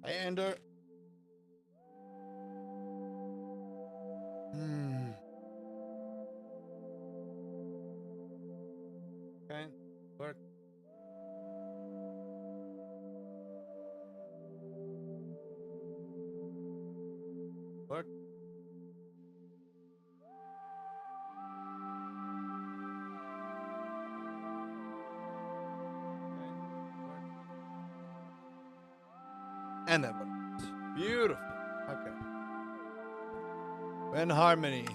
I enter. Hmm. Okay. Work. Work. Okay. Work. And that works. Beautiful. Okay. We're in harmony.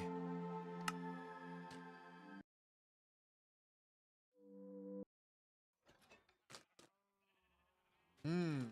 Hmm.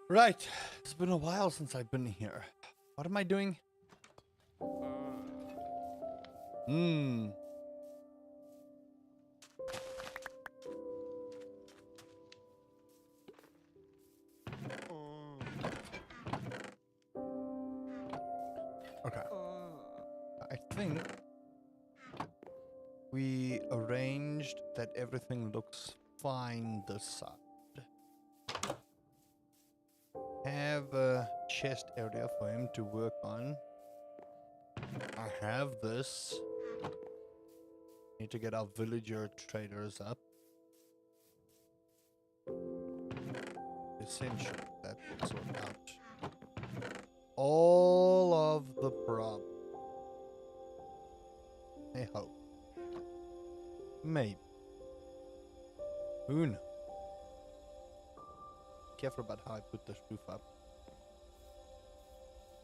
Right. It's been a while since I've been here. What am I doing? Hmm. Okay. I think we arranged that everything looks fine this side. Have a chest area for him to work on. I have this. Need to get our villager traders up. Essential. That will sort out all of the problems. I hope. Maybe. Who knows? Careful about how I put this roof up.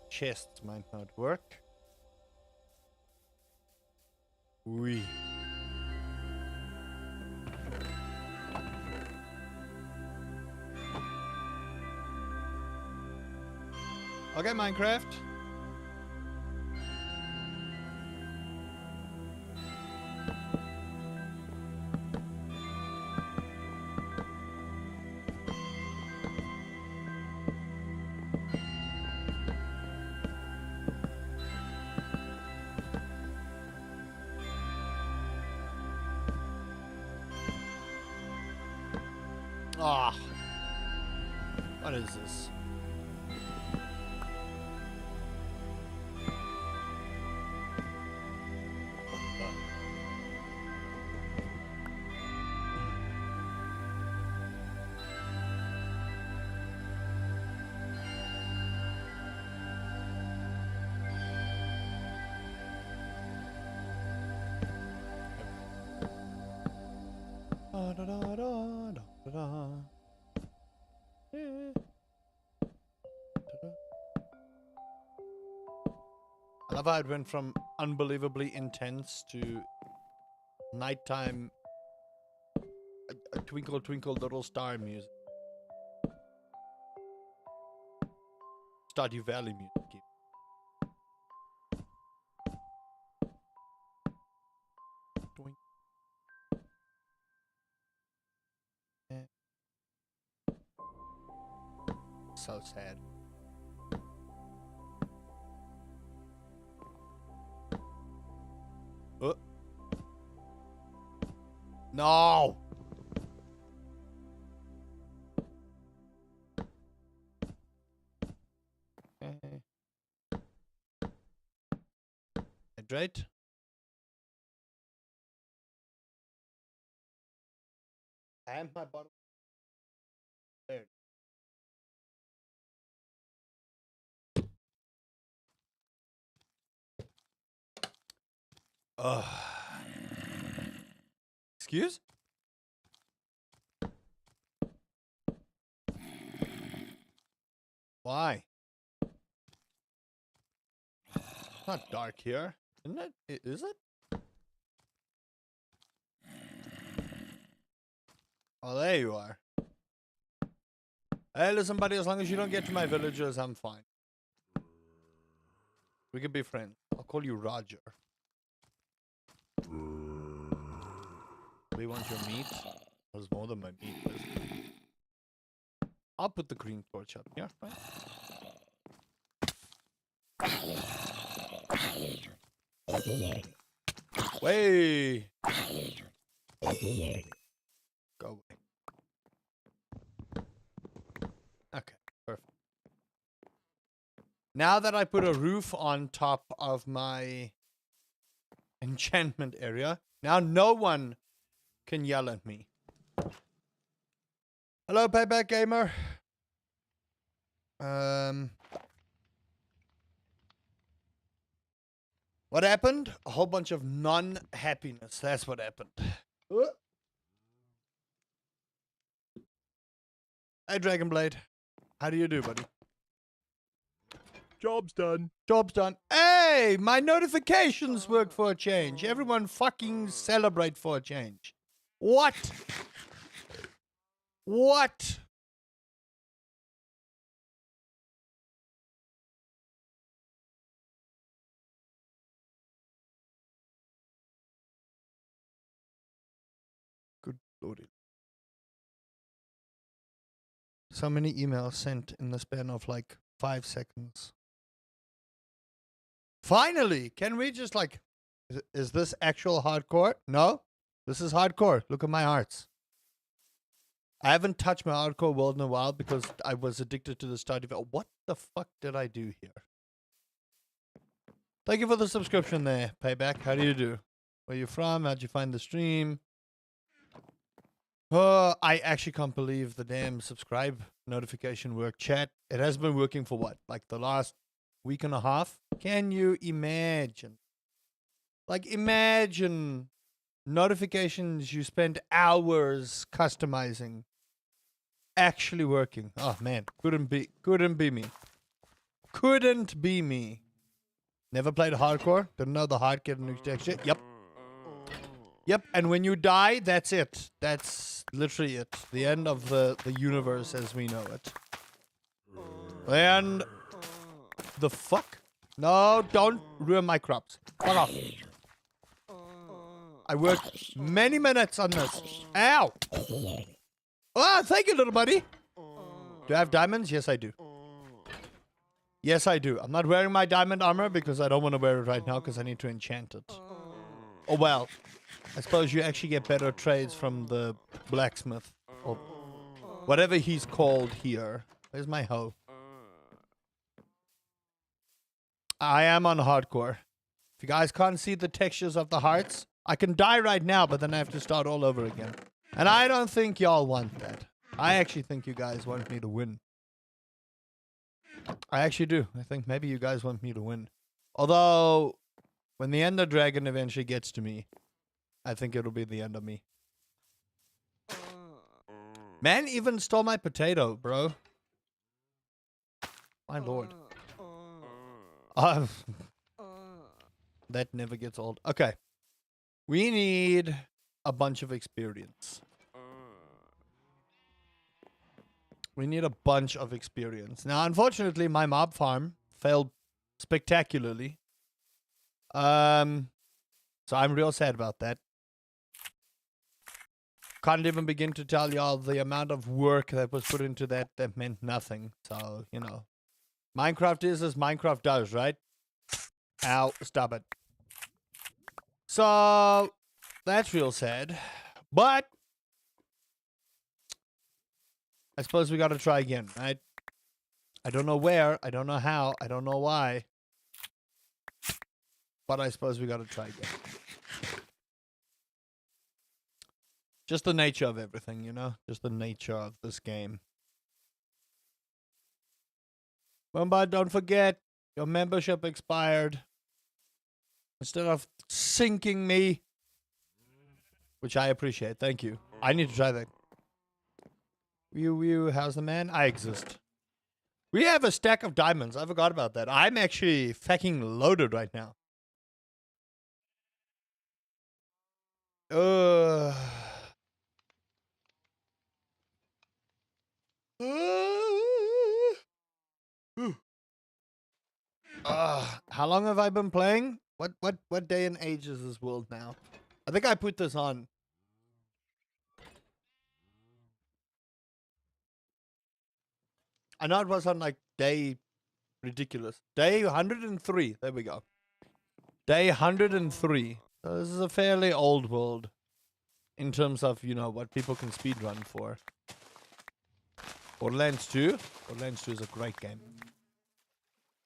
Chests might not work. Oui. Okay, Minecraft. Ah. What is this? Da, da, da, da, da, da. Yeah. Da, da. I love how it went from unbelievably intense to nighttime twinkle twinkle little star music. Stardew Valley music. Doink. Yeah. So sad. No! Okay. Hydrate. And my bottle. There. Ugh. Excuse? Why? It's not dark here, isn't it? Is it? Oh, there you are. Hey, listen, buddy, as long as you don't get to my villagers, I'm fine. We can be friends. I'll call you Roger. We want your meat? There's more than my meat. I'll put the green torch up here, right? Way! Go away. Okay, perfect. Now that I put a roof on top of my enchantment area, now no one can yell at me. Hello, Payback Gamer. What happened? A whole bunch of non-happiness. That's what happened. Hey, Dragonblade. How do you do, buddy? Job's done. Job's done. Hey, my notifications work for a change. Everyone fucking celebrate for a change. What? What? Good lordy. So many emails sent in the span of like 5 seconds. Finally! Can we just like... Is this actual hardcore? No? This is hardcore. Look at my hearts. I haven't touched my hardcore world in a while because I was addicted to the Stardew Valley. What the fuck did I do here? Thank you for the subscription there, Payback. How do you do? Where you from? How'd you find the stream? Oh, I actually can't believe the damn subscribe notification work. Chat, it has been working for what? Like the last week and a half? Can you imagine? Like imagine notifications you spend hours customizing actually working. Oh man, couldn't be me. Couldn't be me. Never played hardcore? Didn't know the hard get a new texture? Yep. Yep, and when you die, that's it. That's literally it. The end of the universe as we know it. And the fuck? No, don't ruin my crops. Fuck off. I worked many minutes on this. Ow! Oh, thank you, little buddy. Do I have diamonds? Yes, I do. Yes, I do. I'm not wearing my diamond armor because I don't want to wear it right now because I need to enchant it. Oh, well. I suppose you actually get better trades from the blacksmith. Or whatever he's called here. Where's my hoe? I am on hardcore. If you guys can't see the textures of the hearts, I can die right now, but then I have to start all over again. And I don't think y'all want that. I actually think you guys want me to win. I actually do. I think maybe you guys want me to win. Although, when the Ender Dragon eventually gets to me, I think it'll be the end of me. Man even stole my potato, bro. My lord. That never gets old. Okay. We need a bunch of experience. We need a bunch of experience. Now, unfortunately, my mob farm failed spectacularly. So I'm real sad about that. Can't even begin to tell y'all the amount of work that was put into that meant nothing. So, you know. Minecraft is as Minecraft does, right? Ow, stop it. So, that's real sad. But I suppose we got to try again, right? I don't know where. I don't know how. I don't know why. But I suppose we got to try again. Just the nature of everything, you know? Just the nature of this game. Remember, don't forget, your membership expired. Instead of sinking me, which I appreciate. Thank you. I need to try that. Whew, how's the man? I exist. We have a stack of diamonds. I forgot about that. I'm actually fucking loaded right now. How long have I been playing? What day and age is this world now? I think I put this on. I know it was on like day ridiculous. Day 103. There we go. Day 103. So this is a fairly old world in terms of, you know, what people can speedrun for. Borderlands 2. Borderlands 2 is a great game.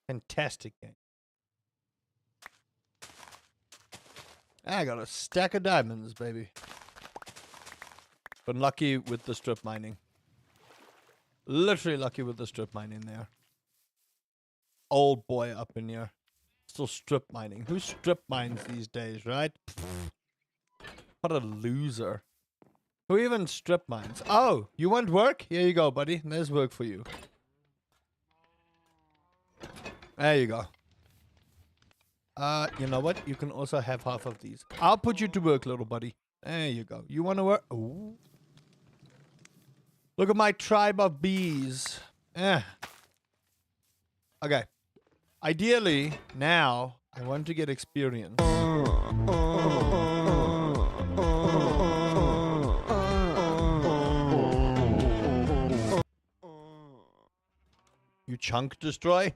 Fantastic game. I got a stack of diamonds, baby. Been lucky with the strip mining. Literally lucky with the strip mining there. Old boy up in here. Still strip mining. Who strip mines these days, right? What a loser. Who even strip mines? Oh, you want work? Here you go, buddy. There's work for you. There you go. You know what? You can also have half of these. I'll put you to work, little buddy. There you go. You want to work? Ooh. Look at my tribe of bees. Okay. Ideally, now, I want to get experience. You chunk destroy?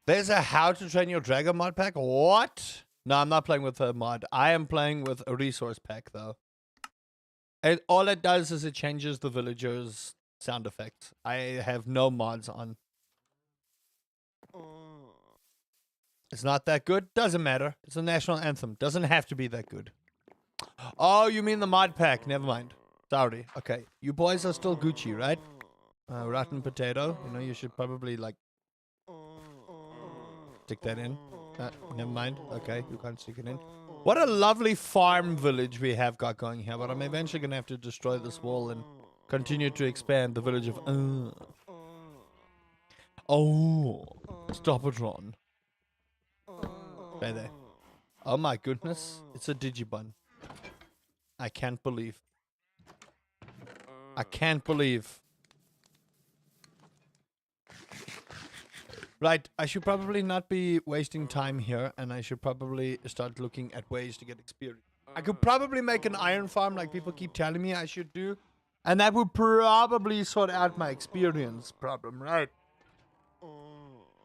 There's a how to train your dragon mod pack? What? No, I'm not playing with a mod. I am playing with a resource pack, though. And all it does is it changes the villagers' sound effects. I have no mods on. It's not that good? Doesn't matter. It's a national anthem. Doesn't have to be that good. Oh, you mean the mod pack? Never mind. Sorry. Okay. You boys are still Gucci, right? Rotten potato. You know, you should probably, like, stick that in. Never mind. Okay, you can't stick it in. What a lovely farm village we have got going here, but I'm eventually going to have to destroy this wall and continue to expand the village of... Oh, stop it, Ron. Right there. Oh my goodness, it's a Digibun. I can't believe. I can't believe. Right, I should probably not be wasting time here, and I should probably start looking at ways to get experience. I could probably make an iron farm like people keep telling me I should do, and that would probably sort out my experience problem, right?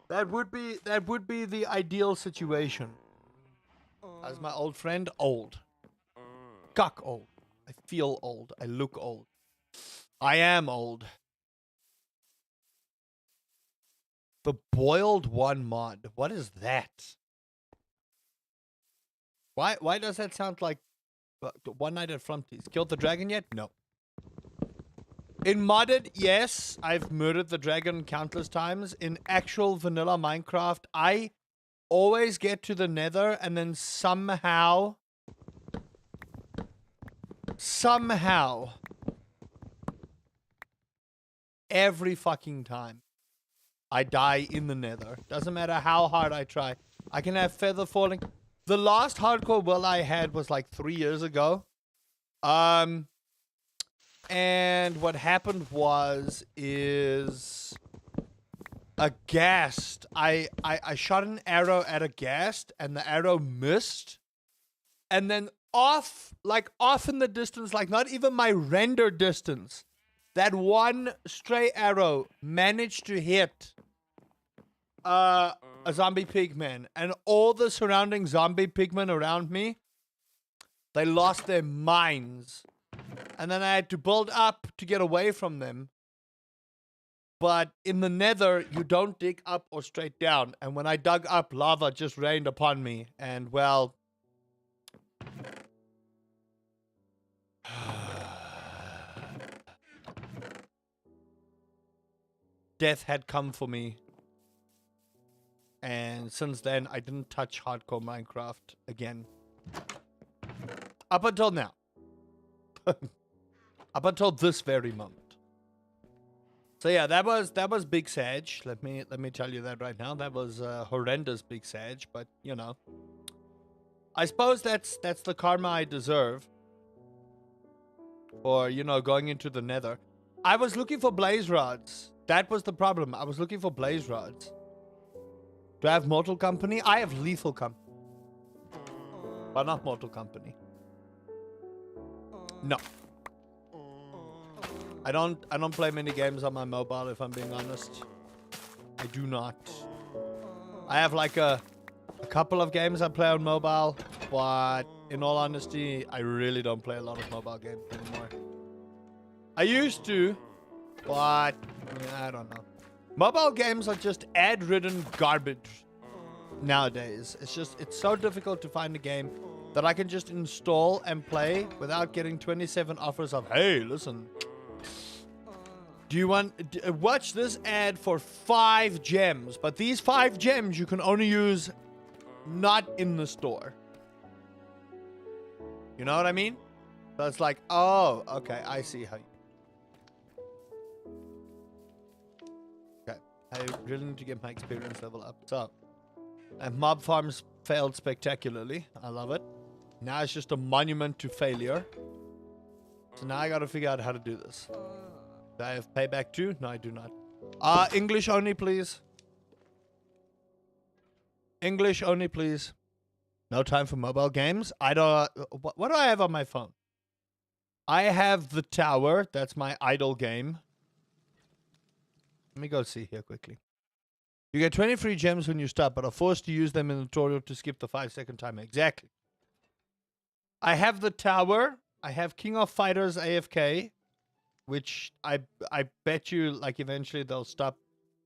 That would be the ideal situation. As my old friend, old. Cuck old. I feel old. I look old. I am old. The boiled one mod. What is that? Why does that sound like One Night at Frumpty's? Killed the dragon yet? No. In modded, yes, I've murdered the dragon countless times. In actual vanilla Minecraft, I always get to the nether and then somehow every fucking time I die in the nether. Doesn't matter how hard I try. I can have feather falling. The last hardcore world I had was like 3 years ago. And what happened is a ghast. I shot an arrow at a ghast and the arrow missed. And then off in the distance, like not even my render distance, that one stray arrow managed to hit a zombie pigman, and all the surrounding zombie pigmen around me, they lost their minds. And then I had to build up to get away from them. But in the nether, you don't dig up or straight down. And when I dug up, lava just rained upon me. And, well... death had come for me. And since then, I didn't touch hardcore Minecraft again. Up until now. Up until this very moment. So yeah, that was Big Sag. Let me tell you that right now. That was horrendous Big Sag, but you know, I suppose that's the karma I deserve for, you know, going into the nether. I was looking for blaze rods. That was the problem. I was looking for blaze rods. Do I have Mortal Company? I have Lethal Company, but not Mortal Company. No. I don't play many games on my mobile, if I'm being honest. I do not. I have like a couple of games I play on mobile, but in all honesty, I really don't play a lot of mobile games anymore. I used to, but I don't know. Mobile games are just ad-ridden garbage nowadays. It's so difficult to find a game that I can just install and play without getting 27 offers of, hey, listen, do you want watch this ad for 5 gems? But these 5 gems you can only use not in the store. You know what I mean? So it's like, oh, okay, I see how you... Okay, I really need to get my experience level up. So, and mob farms failed spectacularly. I love it. Now it's just a monument to failure. So now I gotta figure out how to do this. Do I have payback too? No, I do not. English only, please. English only, please. No time for mobile games. I don't... What do I have on my phone? I have The Tower. That's my idle game. Let me go see here quickly. You get 20 free gems when you start, but are forced to use them in the tutorial to skip the 5-second timer. Exactly. I have The Tower. I have King of Fighters AFK, which I bet you, like, eventually they'll stop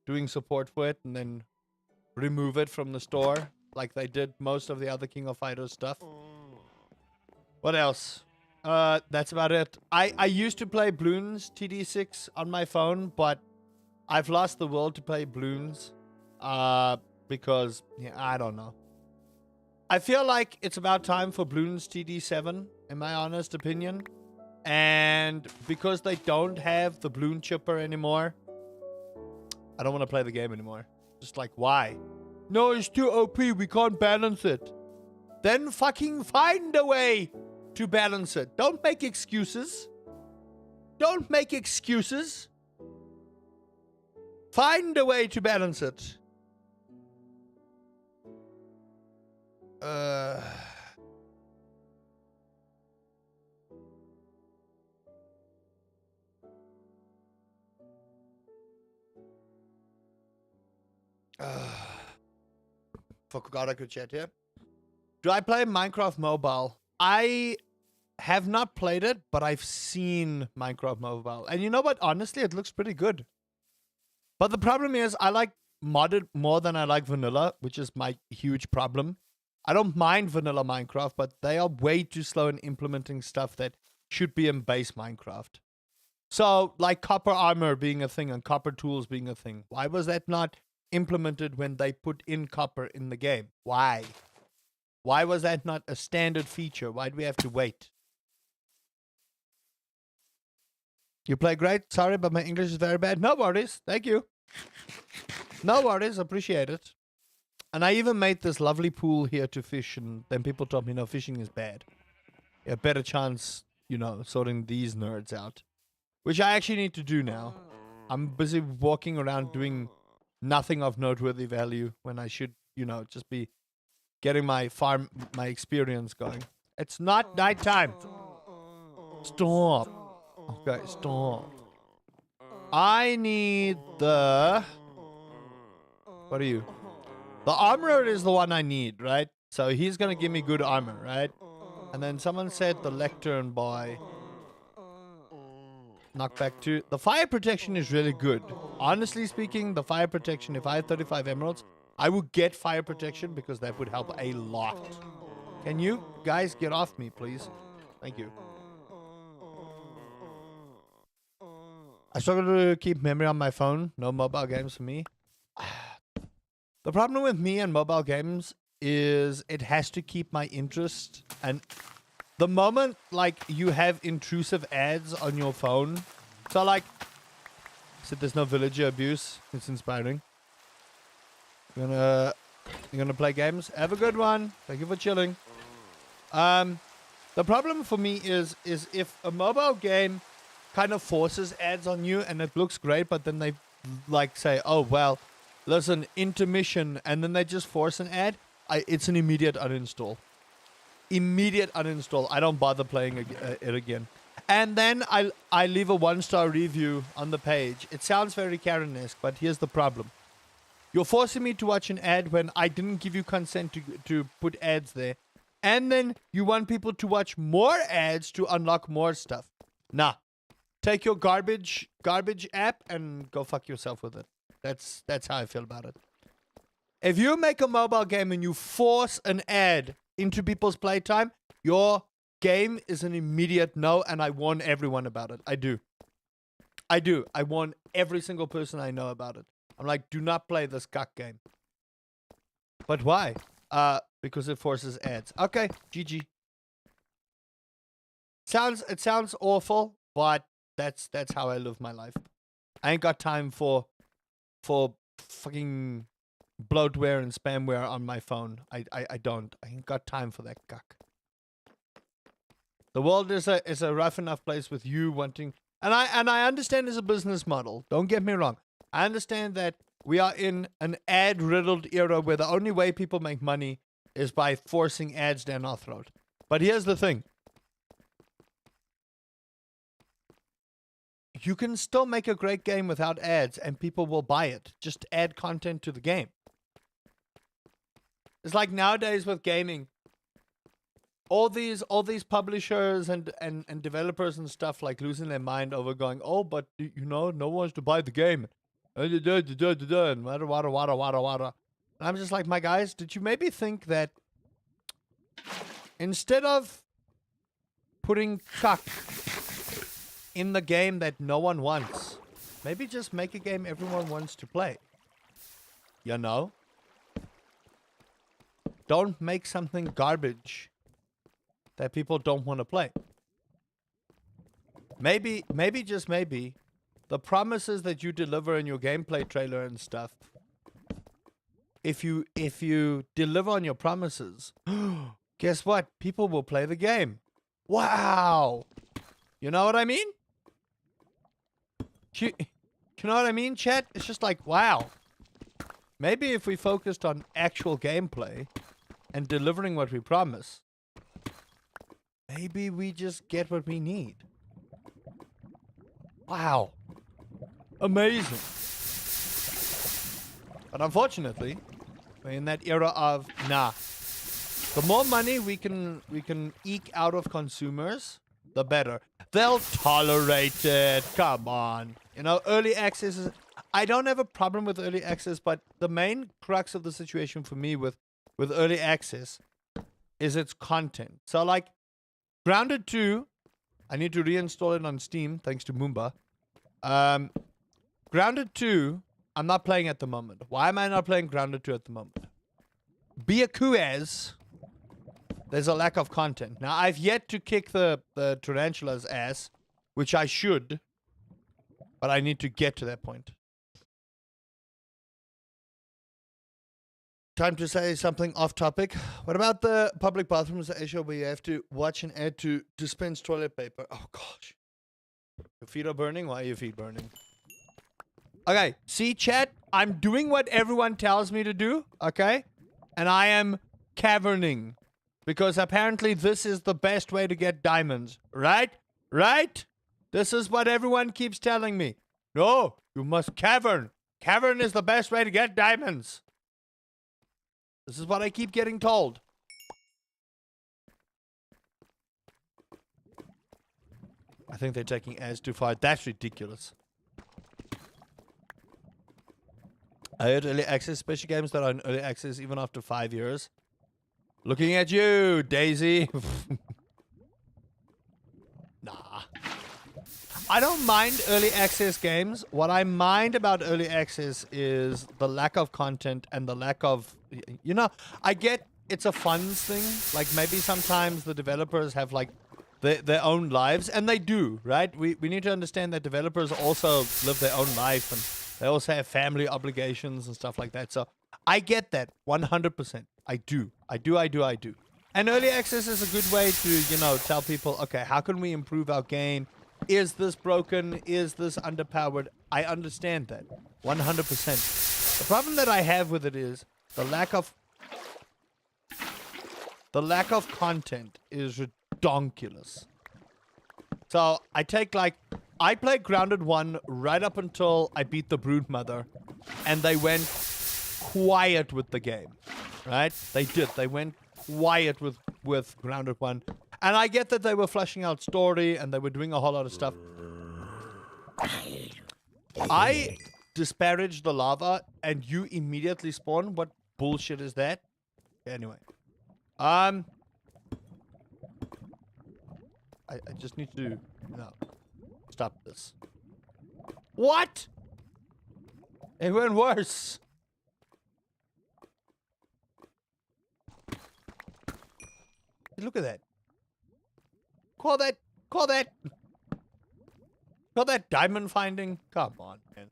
doing support for it and then remove it from the store, like they did most of the other King of Fighters stuff. What else? That's about it. I used to play Bloons TD6 on my phone, but I've lost the will to play Bloons. Because, yeah, I don't know. I feel like it's about time for Bloons TD7, in my honest opinion. And because they don't have the Bloon chipper anymore, I don't want to play the game anymore. Just like, why? No, it's too OP. We can't balance it. Then fucking find a way to balance it. Don't make excuses. Don't make excuses. Find a way to balance it. Forgot I could chat here. Do I play Minecraft Mobile? I have not played it, but I've seen Minecraft Mobile. And you know what? Honestly, it looks pretty good. But the problem is, I like modded more than I like vanilla, which is my huge problem. I don't mind vanilla Minecraft, but they are way too slow in implementing stuff that should be in base Minecraft. So, like copper armor being a thing and copper tools being a thing. Why was that not implemented when they put in copper in the game? Why? Why was that not a standard feature? Why do we have to wait? You play great. Sorry, but my English is very bad. No worries. Thank you. No worries. Appreciate it. And I even made this lovely pool here to fish, and then people told me, no, fishing is bad. A better chance, you know, sorting these nerds out. Which I actually need to do now. I'm busy walking around doing nothing of noteworthy value when I should, you know, just be getting my experience going. It's not nighttime. Stop. Okay, stop. I need the... What are you? The armorer is the one I need, right? So he's gonna give me good armor, right? And then someone said the lectern by knockback 2. The fire protection is really good. Honestly speaking, the fire protection, if I had 35 emeralds, I would get fire protection because that would help a lot. Can you guys get off me, please? Thank you. I struggle to keep memory on my phone. No mobile games for me. The problem with me and mobile games is it has to keep my interest. And the moment, like, you have intrusive ads on your phone. So, like, said there's no villager abuse. It's inspiring. You're gonna play games? Have a good one. Thank you for chilling. The problem for me is if a mobile game kind of forces ads on you and it looks great, but then they like say, oh well, listen, intermission, and then they just force an ad, it's an immediate uninstall. Immediate uninstall. I don't bother playing it again. And then I leave a 1-star review on the page. It sounds very Karen-esque, but here's the problem. You're forcing me to watch an ad when I didn't give you consent to put ads there. And then you want people to watch more ads to unlock more stuff. Nah. Take your garbage app and go fuck yourself with it. That's how I feel about it. If you make a mobile game and you force an ad into people's playtime, your game is an immediate no, and I warn everyone about it. I do. I warn every single person I know about it. I'm like, do not play this cuck game. But why? Because it forces ads. Okay, GG. It sounds awful, but that's how I live my life. I ain't got time for fucking bloatware and spamware on my phone. I don't. I ain't got time for that cuck. The world is a rough enough place with you wanting, and I understand it's a business model. Don't get me wrong. I understand that we are in an ad-riddled era where the only way people make money is by forcing ads down our throat. But here's the thing. You can still make a great game without ads and people will buy it. Just add content to the game. It's like nowadays with gaming. All these publishers and developers and stuff like losing their mind over going, oh, but you know, no one wants to buy the game. And wada. And I'm just like, my guys, did you maybe think that instead of putting cuck in the game that no one wants, maybe just make a game everyone wants to play? You know? Don't make something garbage that people don't want to play. Maybe, just maybe, the promises that you deliver in your gameplay trailer and stuff, if you deliver on your promises, guess what? People will play the game. Wow! You know what I mean? You know what I mean, chat? It's just like, wow. Maybe if we focused on actual gameplay and delivering what we promise, maybe we just get what we need. Wow. Amazing. But unfortunately, we're in that era of, nah. The more money we can eke out of consumers, the better. They'll tolerate it. Come on. You know, early access is... I don't have a problem with early access, but the main crux of the situation for me with early access is its content. So, like, Grounded 2, I need to reinstall it on Steam, thanks to Moomba. Grounded 2, I'm not playing at the moment. Why am I not playing Grounded 2 at the moment? Byakuaz, there's a lack of content. Now, I've yet to kick the Tarantula's ass, which I should, but I need to get to that point. Time to say something off topic. What about the public bathrooms at Asia where you have to watch an ad to dispense toilet paper? Oh, gosh. Your feet are burning? Why are your feet burning? Okay, see, chat? I'm doing what everyone tells me to do, okay? And I am caverning. Because apparently this is the best way to get diamonds. Right? Right? This is what everyone keeps telling me. No, you must cavern. Cavern is the best way to get diamonds. This is what I keep getting told. I think they're taking ads too far. That's ridiculous. I heard early access, especially games that are in early access even after 5 years. Looking at you, Daisy. Nah. I don't mind early access games. What I mind about early access is the lack of content and the lack of, you know, I get it's a funds thing. Like maybe sometimes the developers have like their own lives, and they do, right? We need to understand that developers also live their own life, and they also have family obligations and stuff like that. So I get that 100%. I do. And early access is a good way to, you know, tell people, okay, how can we improve our game? Is this broken? Is this underpowered? I understand that 100%. The problem that I have with it is the lack of content is ridiculous. So I played Grounded 1 right up until I beat the Broodmother, and they went quiet with the game, right? They did. They went quiet with Grounded 1. And I get that they were fleshing out story and they were doing a whole lot of stuff. I disparage the lava and you immediately spawn. What bullshit is that? Anyway. I just need to stop this. What? It went worse. Look at that. Call that diamond finding? Come on, man.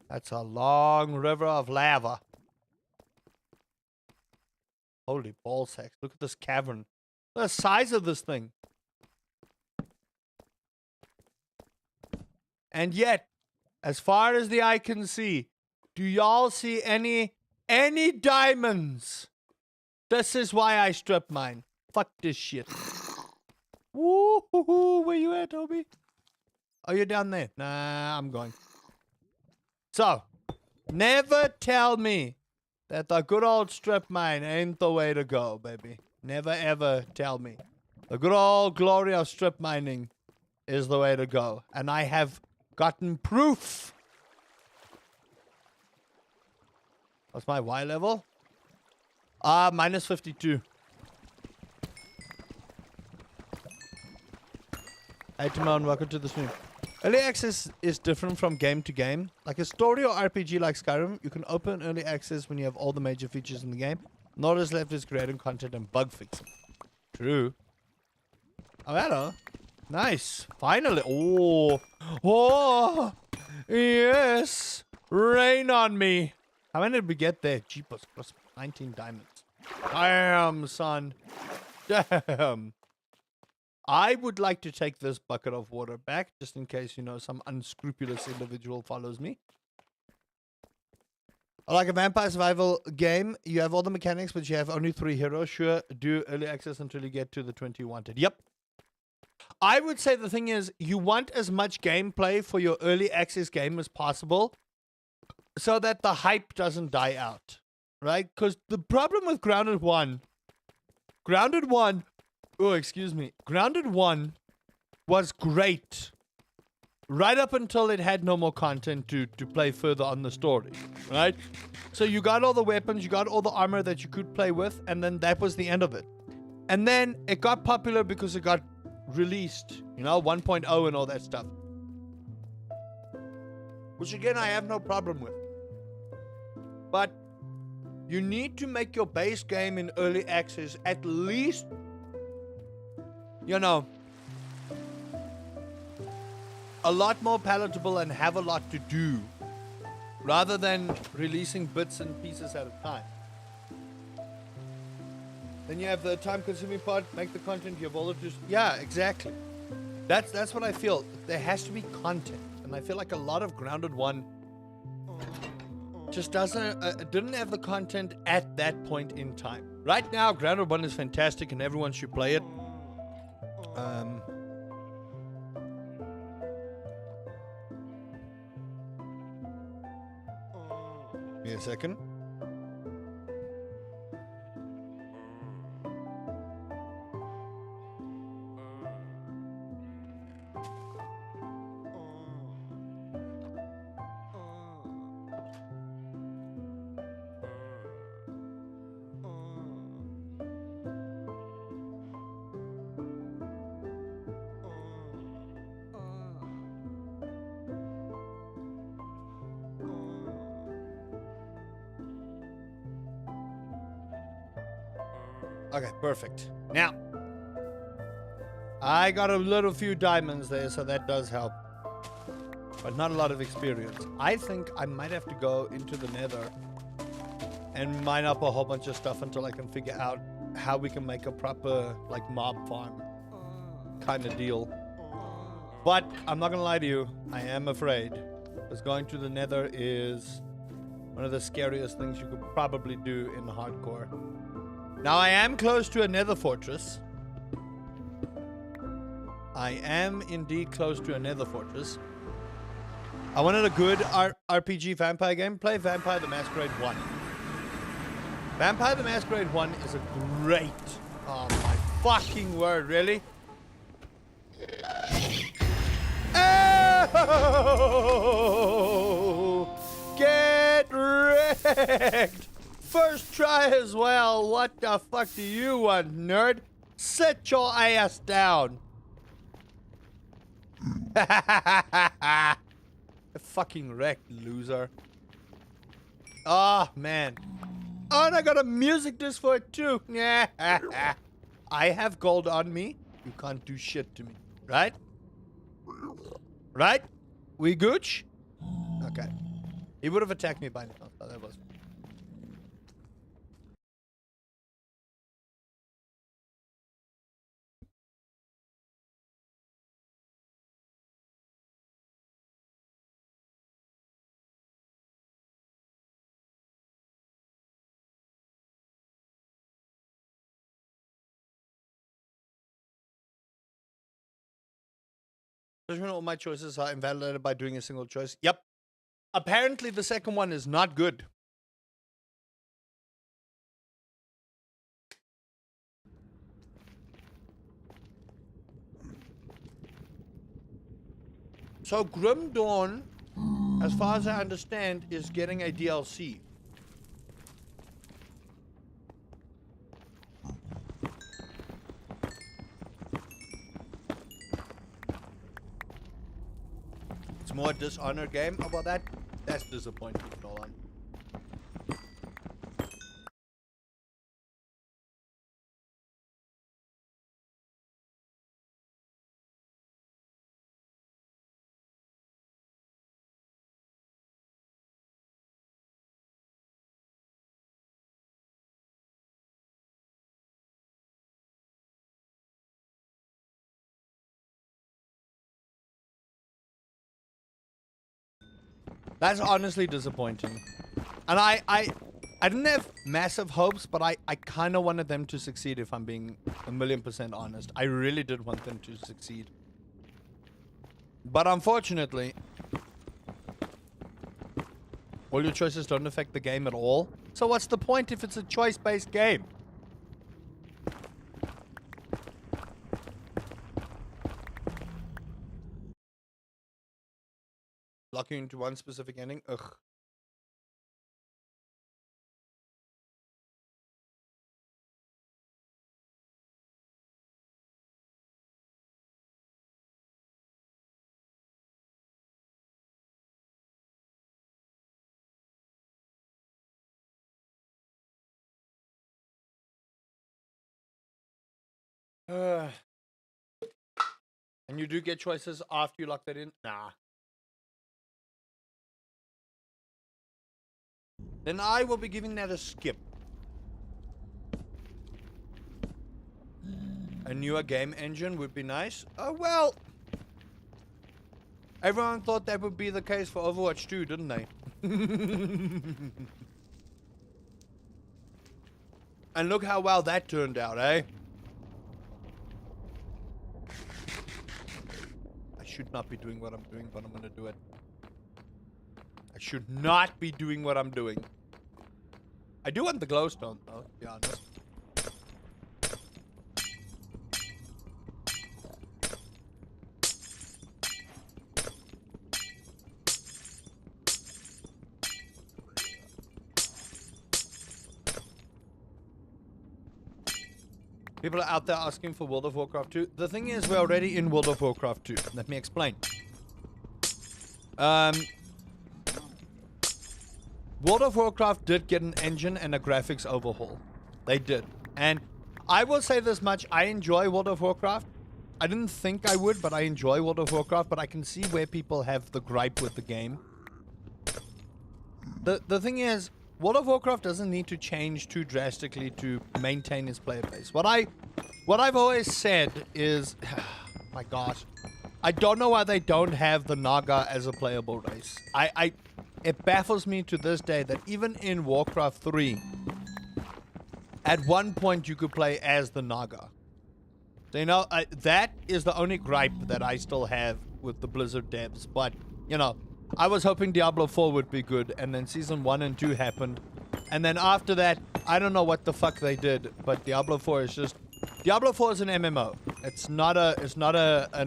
That's a long river of lava. Holy ball sacks. Look at this cavern. Look at the size of this thing. And yet, as far as the eye can see, do y'all see any diamonds? This is why I strip mine. Fuck this shit. Woo-hoo-hoo. Where you at, Toby? Oh, you're down there. Nah, I'm going. So, never tell me that the good old strip mine ain't the way to go, baby. Never ever tell me. The good old glory of strip mining is the way to go. And I have gotten proof. What's my Y level? Minus 52. Hey Timon, welcome to the stream. Early access is different from game to game. Like a story or RPG like Skyrim, you can open early access when you have all the major features in the game. Not as left is creating content and bug fixing. True. Oh, hello. Nice. Finally. Oh, yes. Rain on me. How many did we get there? Jeepers. Plus 19 diamonds. Damn, son. Damn. I would like to take this bucket of water back, just in case, you know, some unscrupulous individual follows me. Like a vampire survival game, you have all the mechanics, but you have only 3 heroes. Sure, do early access until you get to the 20 you wanted. Yep. I would say the thing is, you want as much gameplay for your early access game as possible, so that the hype doesn't die out, right? Because the problem with Grounded 1 was great right up until it had no more content to play further on the story, right? So you got all the weapons, you got all the armor that you could play with, and then that was the end of it. And then it got popular because it got released, you know, 1.0 and all that stuff. Which again, I have no problem with. But you need to make your base game in early access at least, you know, a lot more palatable and have a lot to do, rather than releasing bits and pieces at a time. Then you have the time-consuming part, make the content, you have all of this. Yeah, exactly. That's what I feel. There has to be content, and I feel like a lot of Grounded 1 just didn't have the content at that point in time. Right now, Grounded 1 is fantastic, and everyone should play it. Give me a second. Okay, perfect. Now, I got a little few diamonds there, so that does help. But not a lot of experience. I think I might have to go into the nether and mine up a whole bunch of stuff until I can figure out how we can make a proper, like, mob farm kind of deal. But I'm not gonna lie to you, I am afraid. Because going to the nether is one of the scariest things you could probably do in hardcore. Now, I am close to a nether fortress. I am indeed close to a nether fortress. I wanted a good RPG vampire game. Play Vampire the Masquerade 1. Vampire the Masquerade 1 is a great... Oh my fucking word, really? Oh! Get wrecked! First try as well. What the fuck do you want, nerd? Sit your ass down. Fucking wrecked, loser. Oh, man. Oh, and I got a music disc for it, too. I have gold on me. You can't do shit to me. Right? Right? We gooch? Okay. He would have attacked me by now. So that was... Especially when all my choices are invalidated by doing a single choice. Yep. Apparently the second one is not good. So Grim Dawn, as far as I understand, is getting a DLC. It's more a Dishonored game. How about that? That's disappointing, Nolan. That's honestly disappointing. And I didn't have massive hopes, but I kind of wanted them to succeed, if I'm being 1,000,000% honest. I really did want them to succeed. But unfortunately, all your choices don't affect the game at all. So what's the point if it's a choice-based game? Locking into one specific ending? Ugh. And you do get choices after you lock that in? Nah. Then I will be giving that a skip. A newer game engine would be nice. Oh, well. Everyone thought that would be the case for Overwatch 2, didn't they? And look how well that turned out, eh? I should not be doing what I'm doing, but I'm gonna do it. I should not be doing what I'm doing. I do want the glowstone, though, to be honest. People are out there asking for World of Warcraft 2. The thing is, we're already in World of Warcraft 2. Let me explain. World of Warcraft did get an engine and a graphics overhaul. They did. And I will say this much. I enjoy World of Warcraft. I didn't think I would, but I enjoy World of Warcraft. But I can see where people have the gripe with the game. The thing is, World of Warcraft doesn't need to change too drastically to maintain its player base. What I've always said is, my gosh, I don't know why they don't have the Naga as a playable race. It baffles me to this day that even in Warcraft 3, at one point you could play as the Naga. So, you know, that is the only gripe that I still have with the Blizzard devs. But, you know, I was hoping Diablo 4 would be good, and then Season 1 and 2 happened. And then after that, I don't know what the fuck they did, but Diablo 4 is just... Diablo 4 is an MMO. It's not an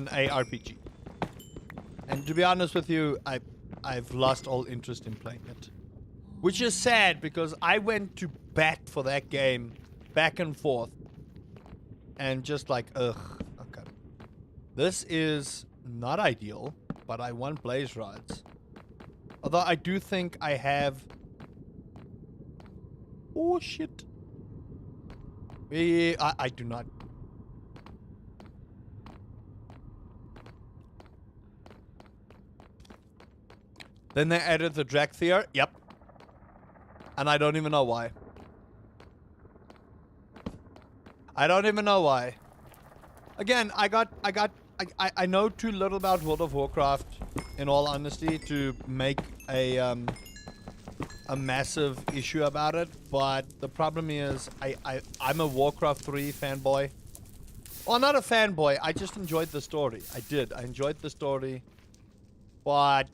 ARPG. And to be honest with you, I've lost all interest in playing it. Which is sad, because I went to bat for that game back and forth. And just like, ugh, okay. This is not ideal, but I want blaze rods. Although I do think I have... Oh, shit. I do not. Then they added the Drakthir. Yep. And I don't even know why. I don't even know why. Again, I know too little about World of Warcraft, in all honesty, to make a massive issue about it. But the problem is, I'm a Warcraft 3 fanboy. Well, not a fanboy. I just enjoyed the story. I did. I enjoyed the story. But,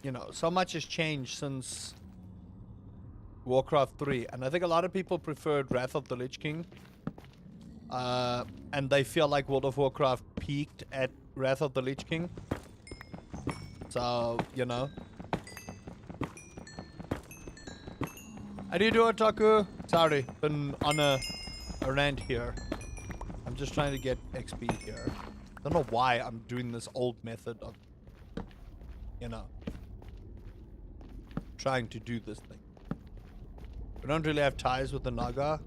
you know, so much has changed since Warcraft 3. And I think a lot of people preferred Wrath of the Lich King. And they feel like World of Warcraft peaked at Wrath of the Lich King. So, you know. How do you do, Otaku? Sorry, been on a rant here. I'm just trying to get XP here. Don't know why I'm doing this old method of, you know, trying to do this thing. We don't really have ties with the Naga.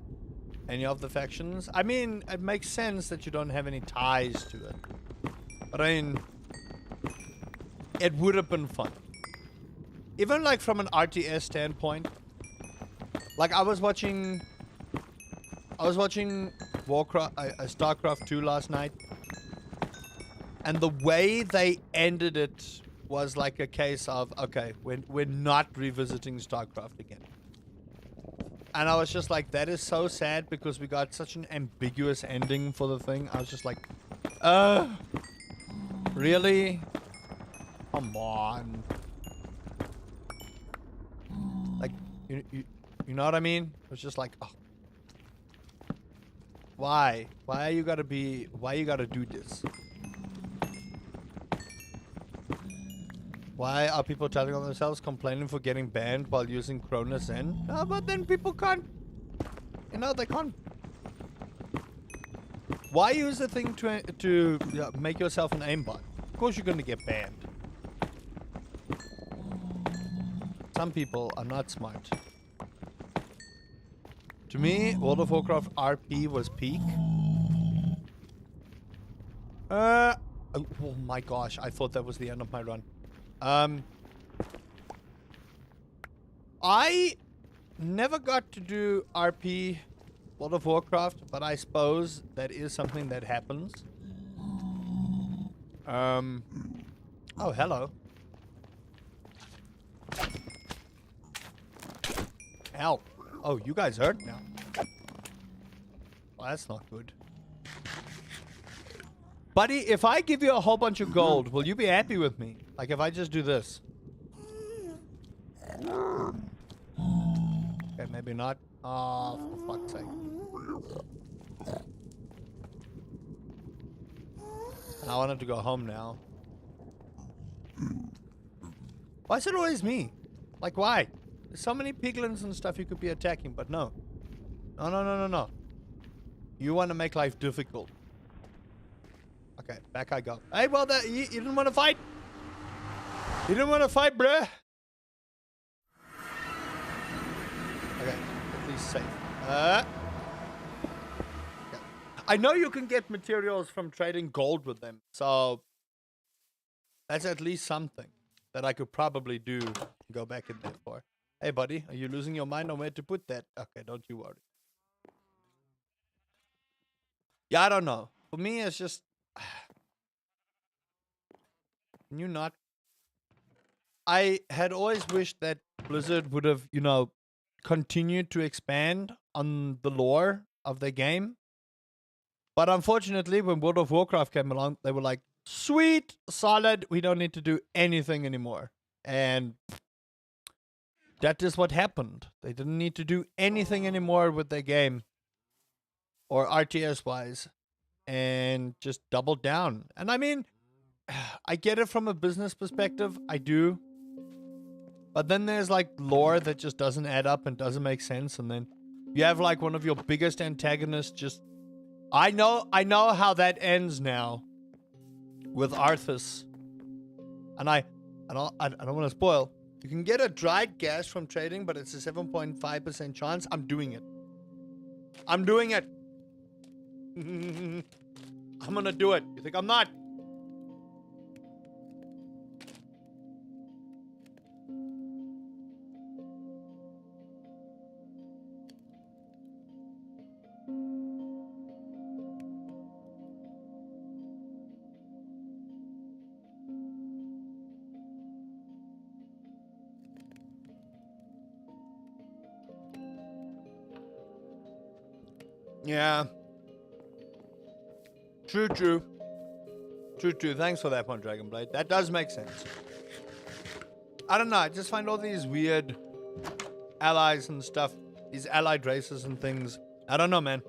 Any of the factions. I mean, it makes sense that you don't have any ties to it. But I mean, it would have been fun. Even like from an RTS standpoint. Like I was watching Warcraft, StarCraft 2 last night. And the way they ended it was like a case of, okay, we're not revisiting StarCraft again. And I was just like, that is so sad because we got such an ambiguous ending for the thing. I was just like, really? Come on. Like, you know what I mean? It was just like, oh. Why? Why you gotta do this? Why are people telling on themselves, complaining for getting banned while using Krona Zen? No, but then people can't. You know, they can't. Why use the thing to make yourself an aimbot? Of course you're going to get banned. Some people are not smart. To me, World of Warcraft RP was peak. Oh my gosh, I thought that was the end of my run. I never got to do RP World of Warcraft, but I suppose that is something that happens. Oh, hello. Ow. Oh, you guys hurt now. Well, that's not good. Buddy, if I give you a whole bunch of gold, will you be happy with me? Like if I just do this. Okay, maybe not. Oh, for fuck's sake. I wanted to go home now. Why is it always me? Like, why? There's so many piglins and stuff you could be attacking, but no. No, no, no, no, no. You want to make life difficult. Okay, back I go. Hey, well, you didn't want to fight? You didn't want to fight, bruh? Okay, at least safe. Okay. I know you can get materials from trading gold with them, so that's at least something that I could probably do. Go back in there for. Hey, buddy, are you losing your mind on where to put that? Okay, don't you worry. Yeah, I don't know. For me, it's just... Can you not? I had always wished that Blizzard would have, you know, continued to expand on the lore of their game. But unfortunately, when World of Warcraft came along, they were like, sweet, solid, we don't need to do anything anymore. And that is what happened. They didn't need to do anything anymore with their game. Or RTS-wise. And just doubled down. And I mean, I get it from a business perspective. I do. But then there's like lore that just doesn't add up and doesn't make sense. And then you have like one of your biggest antagonists just... I know how that ends now. With Arthas. And I don't want to spoil. You can get a dried gas from trading, but it's a 7.5% chance. I'm doing it. I'm doing it. I'm gonna do it. You think I'm not? Yeah. True. Thanks for that one, Dragonblade. That does make sense. I don't know. I just find all these weird allies and stuff. These allied races and things. I don't know, man.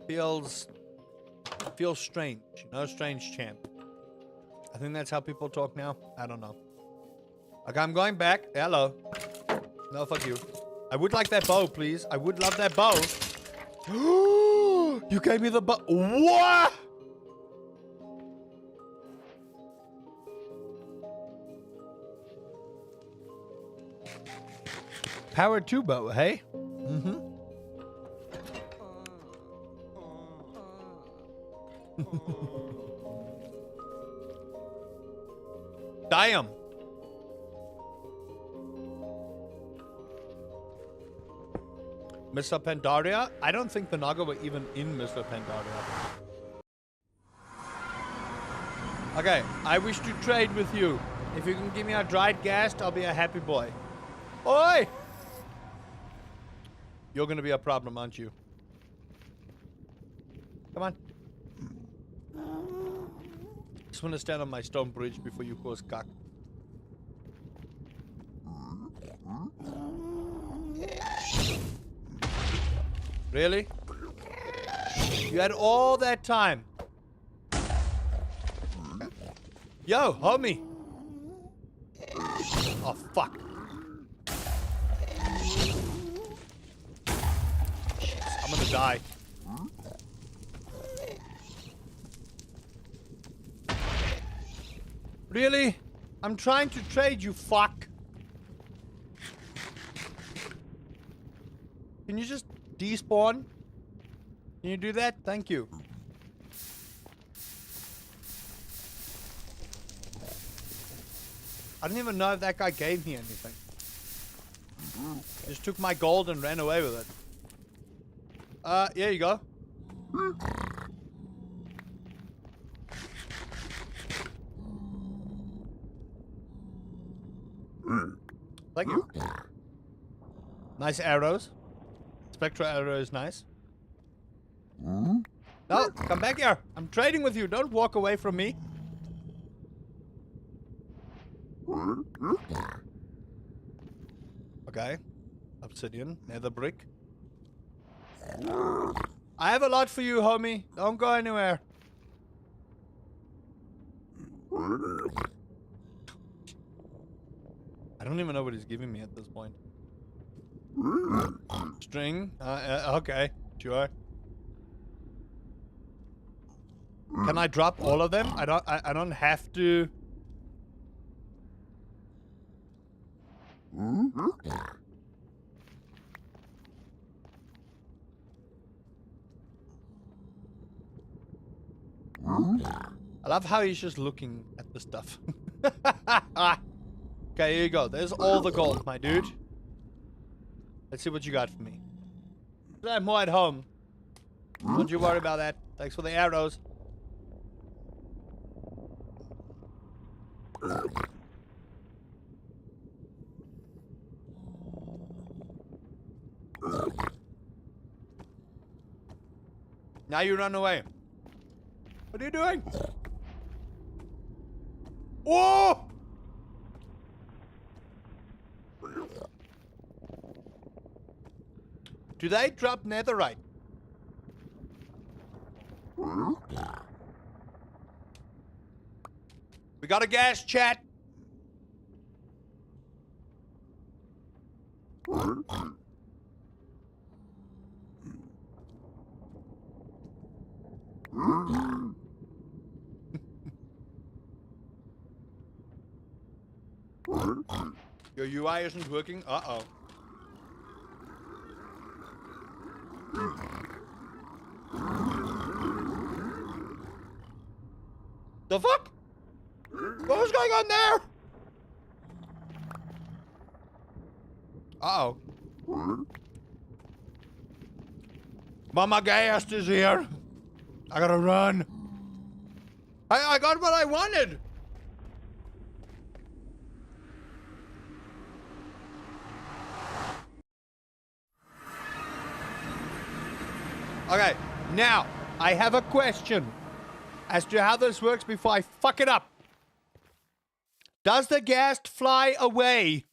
Feels strange. You know, strange champ. I think that's how people talk now. I don't know. Okay, I'm going back. Hello. No, fuck you. I would like that bow, please. I would love that bow. You gave me the bow. What? Power 2 bow, hey? Mm-hmm. Damn. Mr. Pandaria? I don't think the Naga were even in Mr. Pandaria. Okay, I wish to trade with you. If you can give me a dried ghast, I'll be a happy boy. Oi! You're gonna be a problem, aren't you? Come on. Just want to stand on my stone bridge before you cause cock. Really? You had all that time. Yo, homie. Oh, fuck. I'm gonna die. Really? I'm trying to trade, you fuck. Can you just despawn? Can you do that? Thank you. I don't even know if that guy gave me anything. Just took my gold and ran away with it. Here you go. Thank you. Nice arrows. Spectral arrow is nice. No, come back here. I'm trading with you. Don't walk away from me. Okay. Obsidian, nether brick. I have a lot for you, homie. Don't go anywhere. I don't even know what he's giving me at this point. String? Okay, sure. Can I drop all of them? I don't have to. I love how he's just looking at the stuff. Okay, here you go. There's all the gold, my dude. Let's see what you got for me. I'm more at home. Don't you worry about that. Thanks for the arrows. Now you run away. What are you doing? Whoa! Do they drop netherite? We got a gas, chat. Your UI isn't working? Uh-oh. The fuck? What was going on there? Uh-oh. Mama Gast is here. I gotta run. I got what I wanted. Okay, now, I have a question as to how this works before I fuck it up. Does the ghast fly away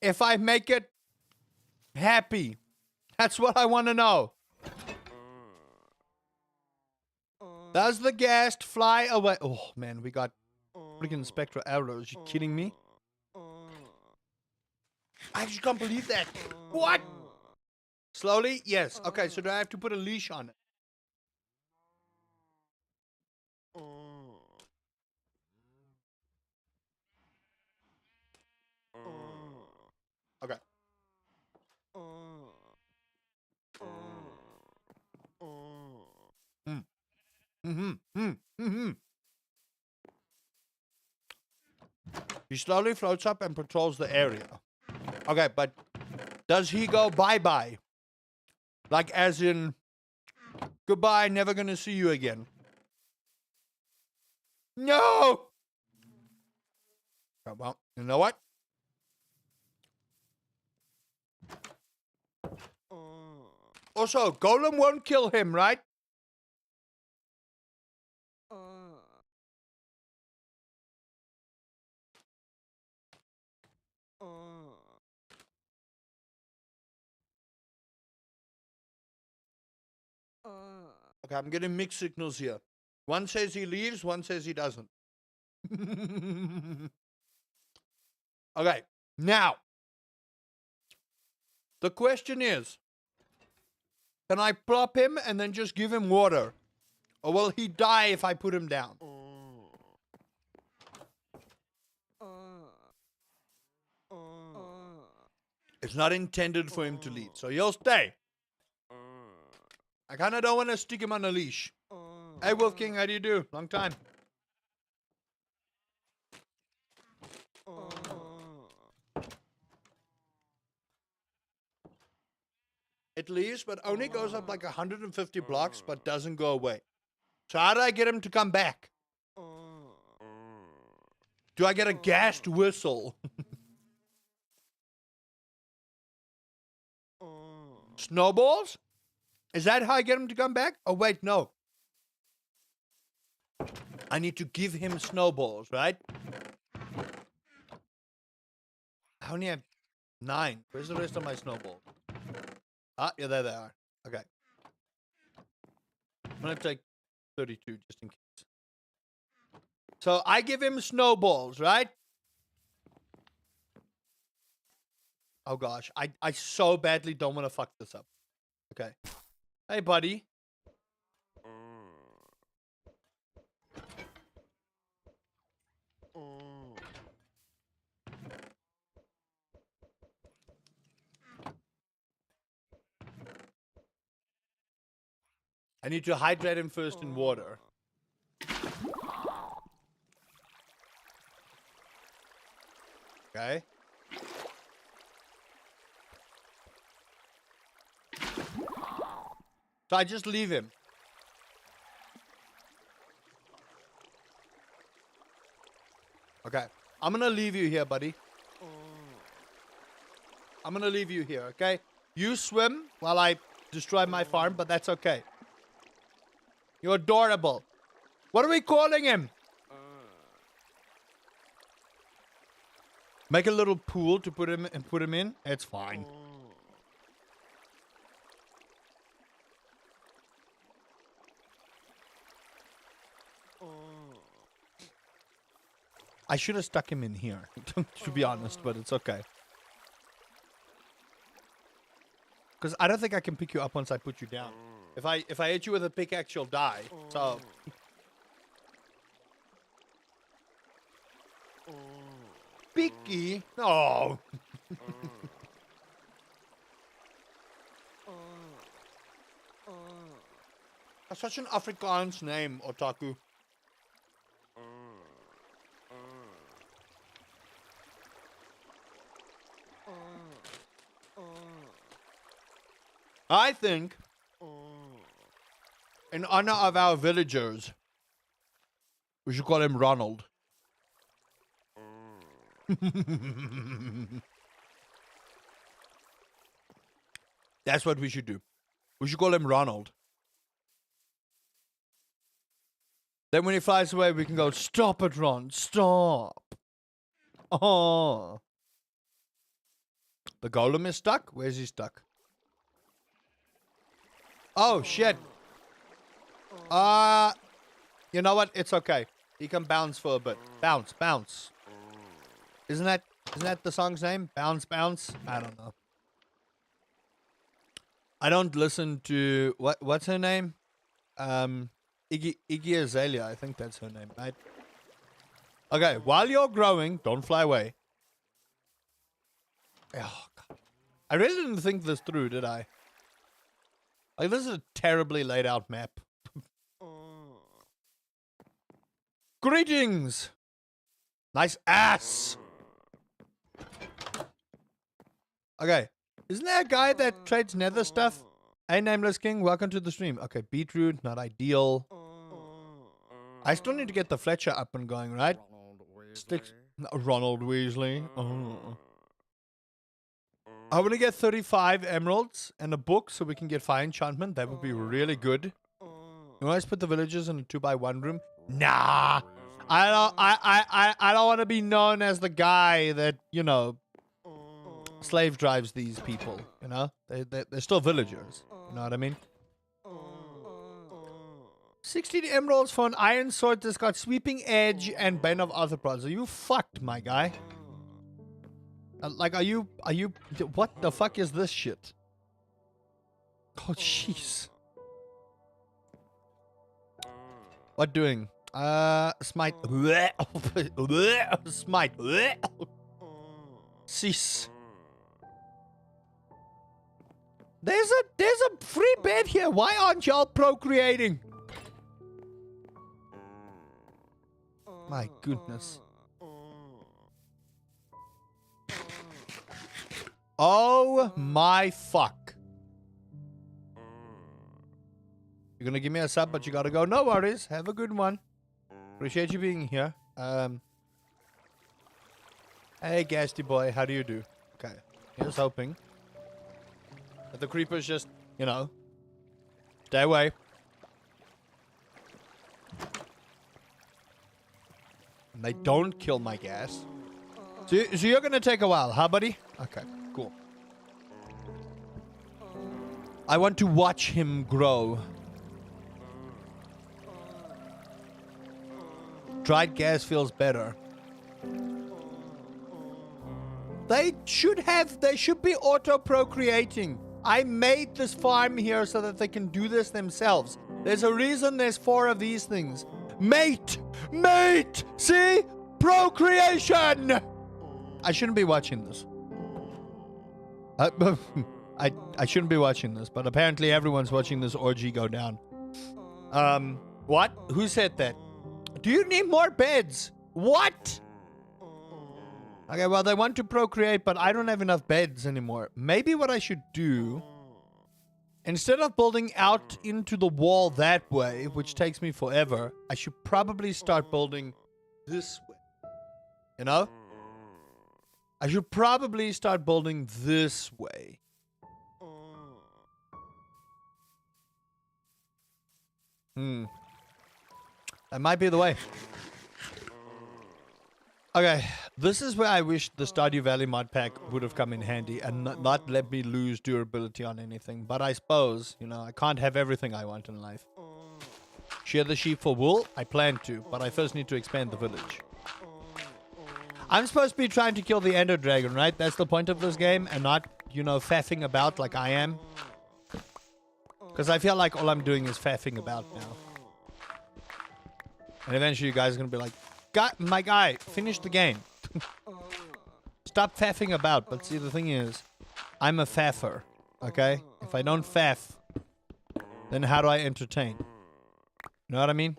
if I make it happy? That's what I want to know. Does the ghast fly away? Oh, man, we got freaking spectral arrows. You kidding me? I just can't believe that. What? Slowly? Yes. Okay, so do I have to put a leash on it? Okay. He slowly floats up and patrols the area. Okay, but does he go bye-bye? Like as in, goodbye, never gonna see you again. No! Oh, well, you know what? Also, Golem won't kill him, right? Okay, I'm getting mixed signals here. One says he leaves, one says he doesn't. Okay, now, the question is, can I plop him and then just give him water? Or will he die if I put him down? It's not intended for him to leave, so he'll stay. I kind of don't want to stick him on a leash. Hey, Wolf King, how do you do? Long time. It leaves, but only goes up like 150 blocks, but doesn't go away. So how do I get him to come back? Do I get a gassed whistle? Snowballs? Is that how I get him to come back? Oh, wait, no. I need to give him snowballs, right? I only have 9. Where's the rest of my snowball? Ah, yeah, there they are. Okay. I'm gonna take 32 just in case. So I give him snowballs, right? Oh gosh, I so badly don't want to fuck this up. Okay. Hey, buddy. I need to hydrate him first in water. Okay. So I just leave him. Okay. I'm gonna leave you here, buddy. I'm gonna leave you here, okay? You swim while I destroy my farm, but that's okay. You're adorable. What are we calling him? Make a little pool to put him in. It's fine. I should have stuck him in here, to be honest, but it's okay. Because I don't think I can pick you up once I put you down. If I hit you with a pickaxe, you'll die. So Picky? No. That's such an Afrikaans name, Otaku. I think, in honor of our villagers, we should call him Ronald. That's what we should do. We should call him Ronald. Then when he flies away, we can go, stop it, Ron, stop. Oh. The golem is stuck? Where's he stuck? Oh, shit. You know what? It's okay. He can bounce for a bit. Bounce, bounce. Isn't that the song's name? Bounce, bounce? I don't know. I don't listen to what's her name? Iggy Azalea, I think that's her name, right? Okay, while you're growing, don't fly away. Oh god. I really didn't think this through, did I? Like, this is a terribly laid out map. Greetings! Nice ass! Okay. Isn't there a guy that trades nether stuff? Hey, Nameless King, welcome to the stream. Okay, beetroot, not ideal. I still need to get the Fletcher up and going, right? Ronald Weasley. Oh. I want to get 35 emeralds and a book so we can get fire enchantment. That would be really good. You always put the villagers in a 2x1 room? Nah. I don't want to be known as the guy that, you know, slave drives these people, you know? They're still villagers. You know what I mean? 16 emeralds for an iron sword that's got sweeping edge and bane of arthropods. Are you fucked, my guy? Like, are you, what the fuck is this shit? Oh, jeez. What doing? Smite. Smite. Cease. There's a free bed here. Why aren't y'all procreating? My goodness. Oh my fuck. You're gonna give me a sub, but you gotta go. No worries. Have a good one. Appreciate you being here. Hey, Gasty boy. How do you do? Okay. Here's hoping that the creepers just, you know, stay away. And they don't kill my gas. So you're gonna take a while, huh, buddy? Okay, cool. I want to watch him grow. Dried gas feels better. They should be auto-procreating. I made this farm here so that they can do this themselves. There's a reason there's 4 of these things. Mate! Mate! See? Procreation! I shouldn't be watching this. I shouldn't be watching this, but apparently everyone's watching this orgy go down. What? Who said that? Do you need more beds? What? Okay, well, they want to procreate, but I don't have enough beds anymore. Maybe what I should do, instead of building out into the wall that way, which takes me forever, I should probably start building this way. You know? I should probably start building this way. That might be the way. Okay, this is where I wish the Stardew Valley mod pack would have come in handy and not let me lose durability on anything. But I suppose, you know, I can't have everything I want in life. Shear the sheep for wool? I plan to, but I first need to expand the village. I'm supposed to be trying to kill the Ender Dragon, right? That's the point of this game, and not, you know, faffing about like I am. Because I feel like all I'm doing is faffing about now. And eventually you guys are going to be like, my guy, finish the game. Stop faffing about. But see, the thing is, I'm a faffer, okay? If I don't faff, then how do I entertain? You know what I mean?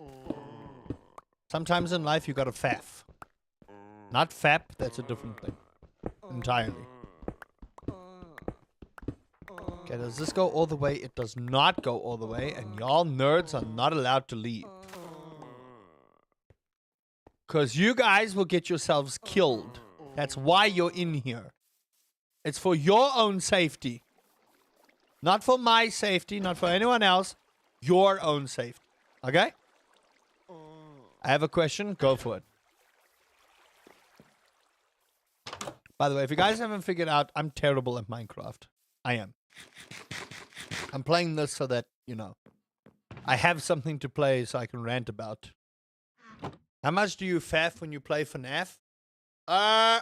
Sometimes in life you gotta faff. Not fap, that's a different thing. Entirely. Okay, does this go all the way? It does not go all the way, and y'all nerds are not allowed to leave. Because you guys will get yourselves killed. That's why you're in here. It's for your own safety. Not for my safety, not for anyone else. Your own safety. Okay? I have a question. Go for it. By the way, if you guys haven't figured out, I'm terrible at Minecraft. I am. I'm playing this so that, you know, I have something to play so I can rant about. How much do you faff when you play FNAF? I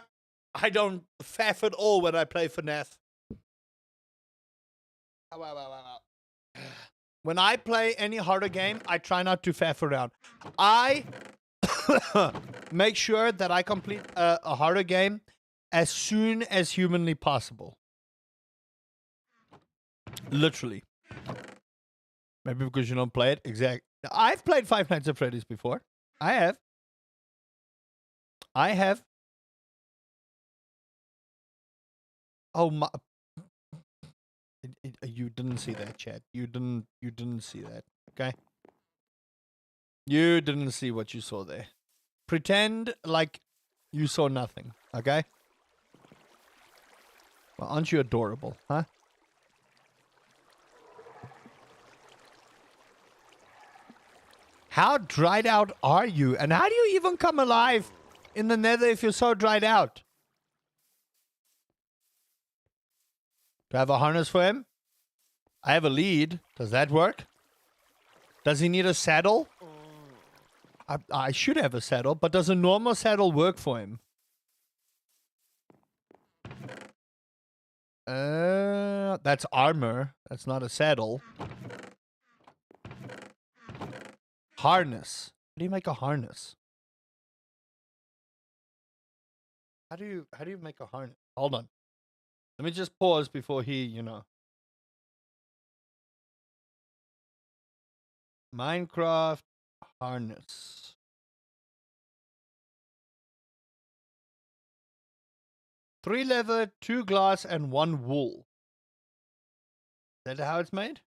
don't faff at all when I play FNAF. When I play any horror game, I try not to faff around. I make sure that I complete a horror game as soon as humanly possible. Literally. Maybe because you don't play it. Exactly. I've played Five Nights at Freddy's before. I have. Oh my! You didn't see that, Chad. You didn't see that. Okay. You didn't see what you saw there. Pretend like you saw nothing. Okay. Well, aren't you adorable, huh? How dried out are you? And how do you even come alive in the nether if you're so dried out? Do I have a harness for him? I have a lead. Does that work? Does he need a saddle? I should have a saddle, but does a normal saddle work for him? That's armor. That's not a saddle. Harness. How do you make a harness? How do you make a harness? Hold on. Let me just pause before he, you know. Minecraft harness. Three leather, 2 glass, and 1 wool. Is that how it's made?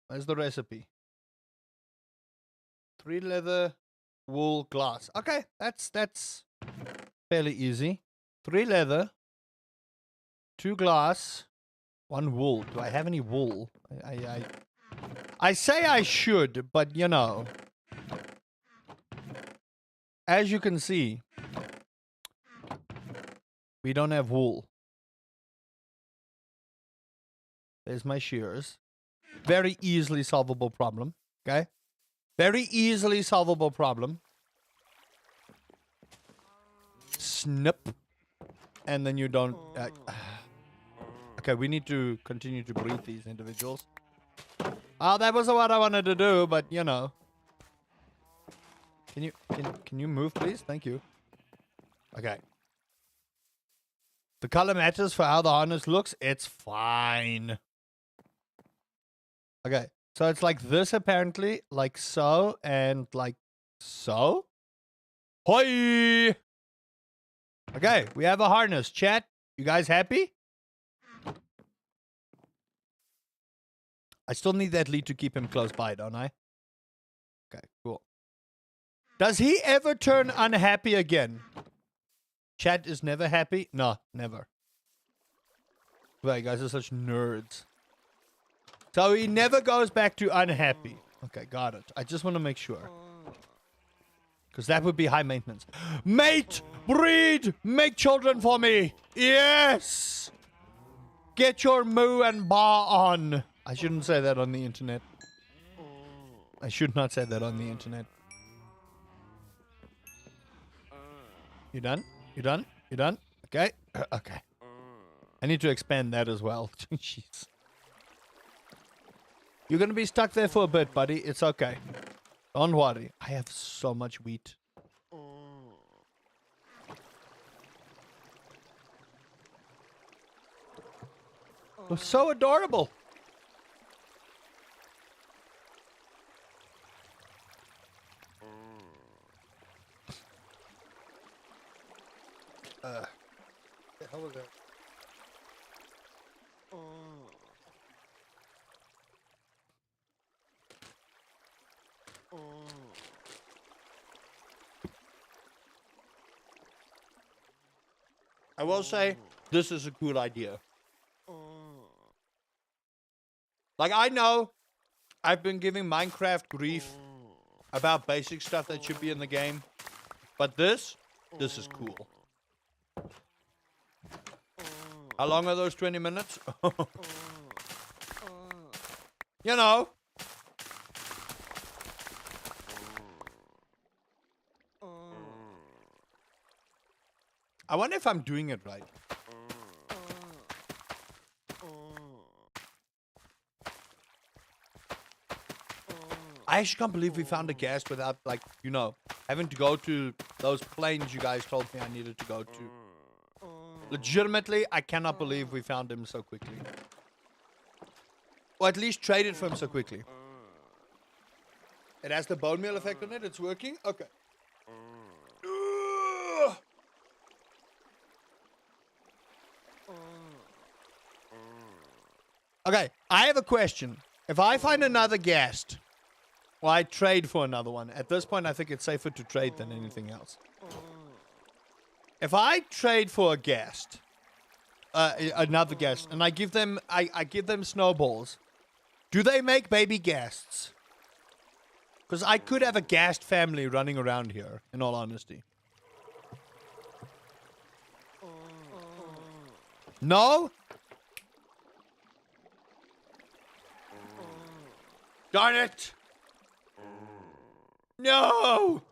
Where's the recipe? 3 leather, wool, glass. Okay, that's fairly easy. 3 leather, 2 glass, 1 wool. Do I have any wool? I say I should, but you know, as you can see, We don't have wool. There's my shears. Very easily solvable problem. Okay? Very easily solvable problem. Snip. And then you don't... okay, we need to continue to breed these individuals. Oh, that wasn't what I wanted to do, but you know. Can you move, please? Thank you. Okay. The color matters for how the harness looks. It's fine. Okay. So it's like this apparently, like so, and like so. Hoi! Okay, we have a harness. Chat, you guys happy? I still need that lead to keep him close by, don't I? Okay, cool. Does he ever turn unhappy again? Chat is never happy? No, never. Well, you guys are such nerds. So he never goes back to unhappy. Okay, got it. I just want to make sure. Because that would be high maintenance. Mate! Breed! Make children for me! Yes! Get your moo and ba on. I shouldn't say that on the internet. I should not say that on the internet. You done? You done? You done? Okay. Okay. I need to expand that as well. Jeez. You're going to be stuck there for a bit, buddy. It's okay. Don't worry. I have so much wheat. They're so adorable. What the hell was that? I will say, this is a good idea. Like, I know I've been giving Minecraft grief about basic stuff that should be in the game, but this is cool. How long are those 20 minutes? You know. I wonder if I'm doing it right. I actually can't believe we found a gas without, like, you know, having to go to those plains you guys told me I needed to go to. Legitimately, I cannot believe we found him so quickly. Or at least traded for him so quickly. It has the bone meal effect on it. It's working? Okay. Okay, I have a question. If I find another ghast, well, I trade for another one. At this point, I think it's safer to trade than anything else. If I trade for a ghast, another ghast, and I give them snowballs, do they make baby ghasts? Because I could have a ghast family running around here, in all honesty. No? Darn it! No!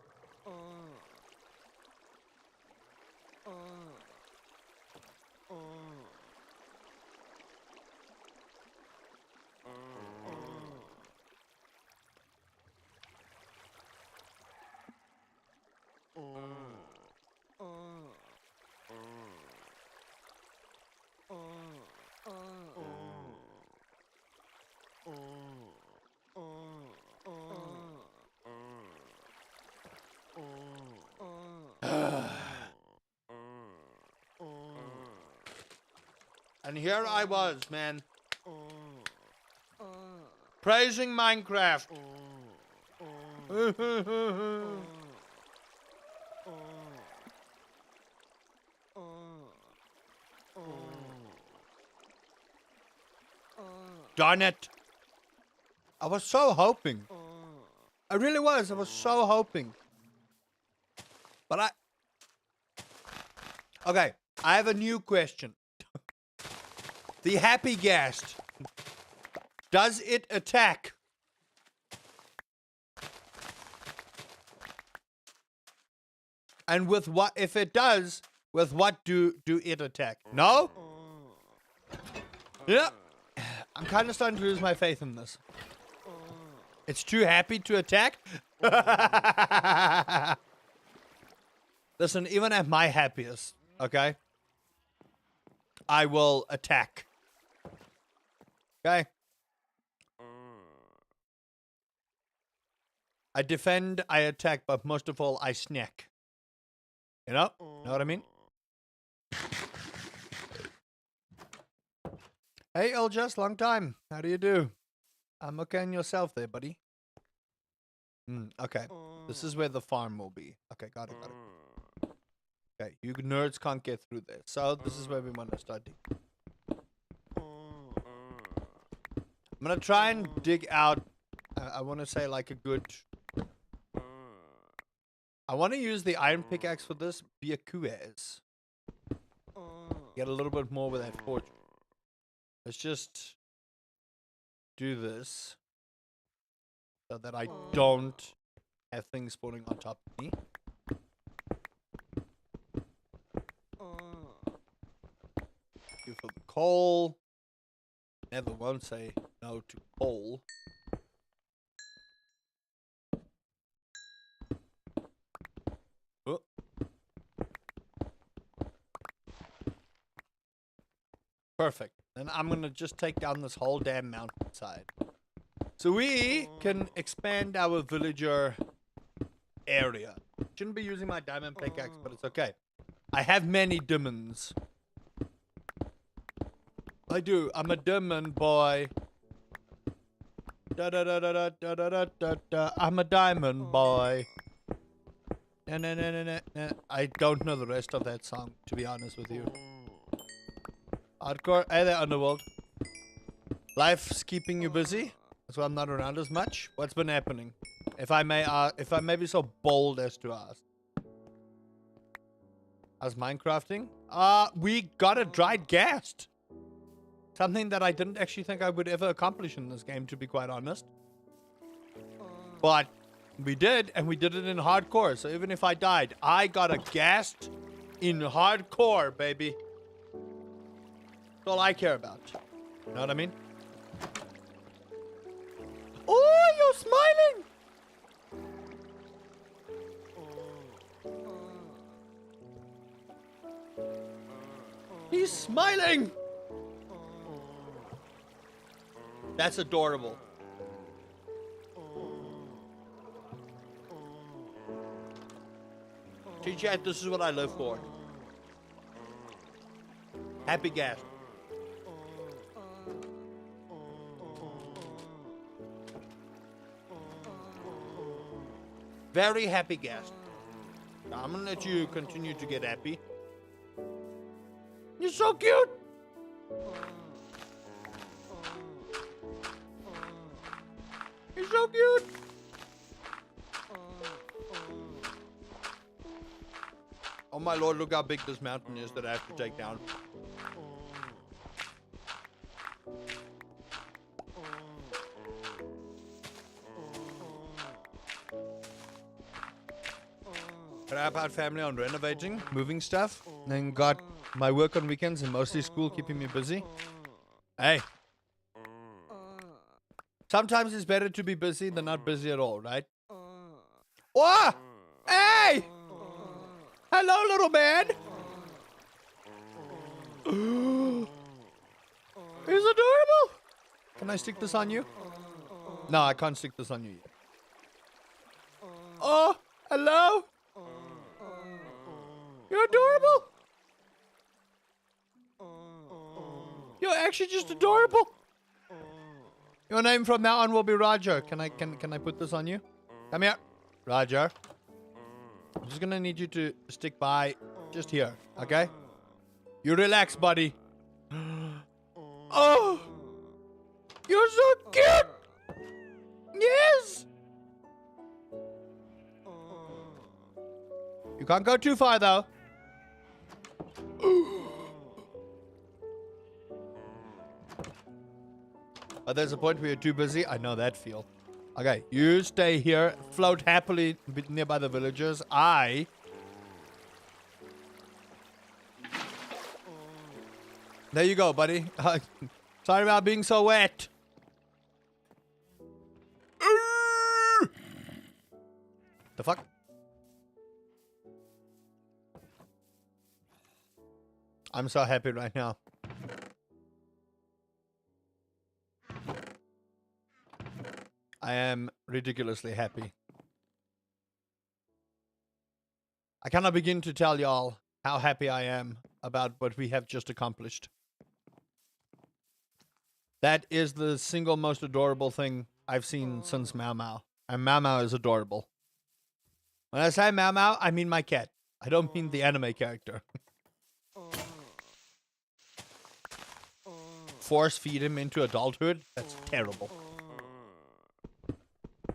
And here I was, man. Praising Minecraft. Darn it. I was so hoping. I really was. I was so hoping. But okay. I have a new question. The happy ghast. Does it attack? And with what, if it does, with what do it attack? No? Yeah. I'm kind of starting to lose my faith in this. It's too happy to attack? Listen, even at my happiest, okay? I will attack. Okay? I defend, I attack, but most of all, I snack. You know? Know what I mean? Hey, Eljas, long time. How do you do? I'm okay on yourself there, buddy. Okay. This is where the farm will be. Okay, got it. Okay, you nerds can't get through there. So, this is where we want to start digging. I'm going to try and dig out, I want to say like a good... I want to use the iron pickaxe for this. Be a Kuez. Get a little bit more with that forge. Let's just do this so that I don't have things spawning on top of me. You for the coal. Never won't say no to coal. Oh. Perfect. Then I'm gonna just take down this whole damn mountainside. So we can expand our villager area. Shouldn't be using my diamond pickaxe, but it's okay. I have many diamonds. I do. I'm a diamond boy. Da da da da da da da da da. I'm a diamond boy. Na na na na na. I don't know the rest of that song, to be honest with you. Hardcore. Hey there, Underworld. Life's keeping you busy, so I'm not around as much. What's been happening? If I may be so bold as to ask. How's Minecrafting? We got a dried ghast. Something that I didn't actually think I would ever accomplish in this game, to be quite honest. But we did, and we did it in hardcore. So even if I died, I got a ghast in hardcore, baby. That's all I care about. You know what I mean? Oh, you're smiling! He's smiling! That's adorable. T-Chat, this is what I live for. Happy ghast. Very happy ghast. I'm gonna let you continue to get happy. You're so cute! You're so cute! Oh my lord, look how big this mountain is that I have to take down. Crap out family on renovating, moving stuff, then got my work on weekends and mostly school keeping me busy. Hey. Sometimes it's better to be busy than not busy at all, right? Oh! Hey! Hello, little man! He's adorable! Can I stick this on you? No, I can't stick this on you yet. Oh! Hello! You're adorable! You're actually just adorable! Your name from now on will be Roger. Can I put this on you? Come here. Roger. I'm just gonna need you to stick by just here, okay? You relax, buddy. Oh! You're so cute! Yes! You can't go too far, though. But there's a point where you're too busy. I know that feel. Okay, you stay here. Float happily nearby the villagers. There you go, buddy. Sorry about being so wet. The fuck? I'm so happy right now. I am ridiculously happy. I cannot begin to tell y'all how happy I am about what we have just accomplished. That is the single most adorable thing I've seen since Mau Mau. And Mau Mau is adorable. When I say Mau Mau, I mean my cat. I don't mean the anime character. Force feed him into adulthood? That's terrible.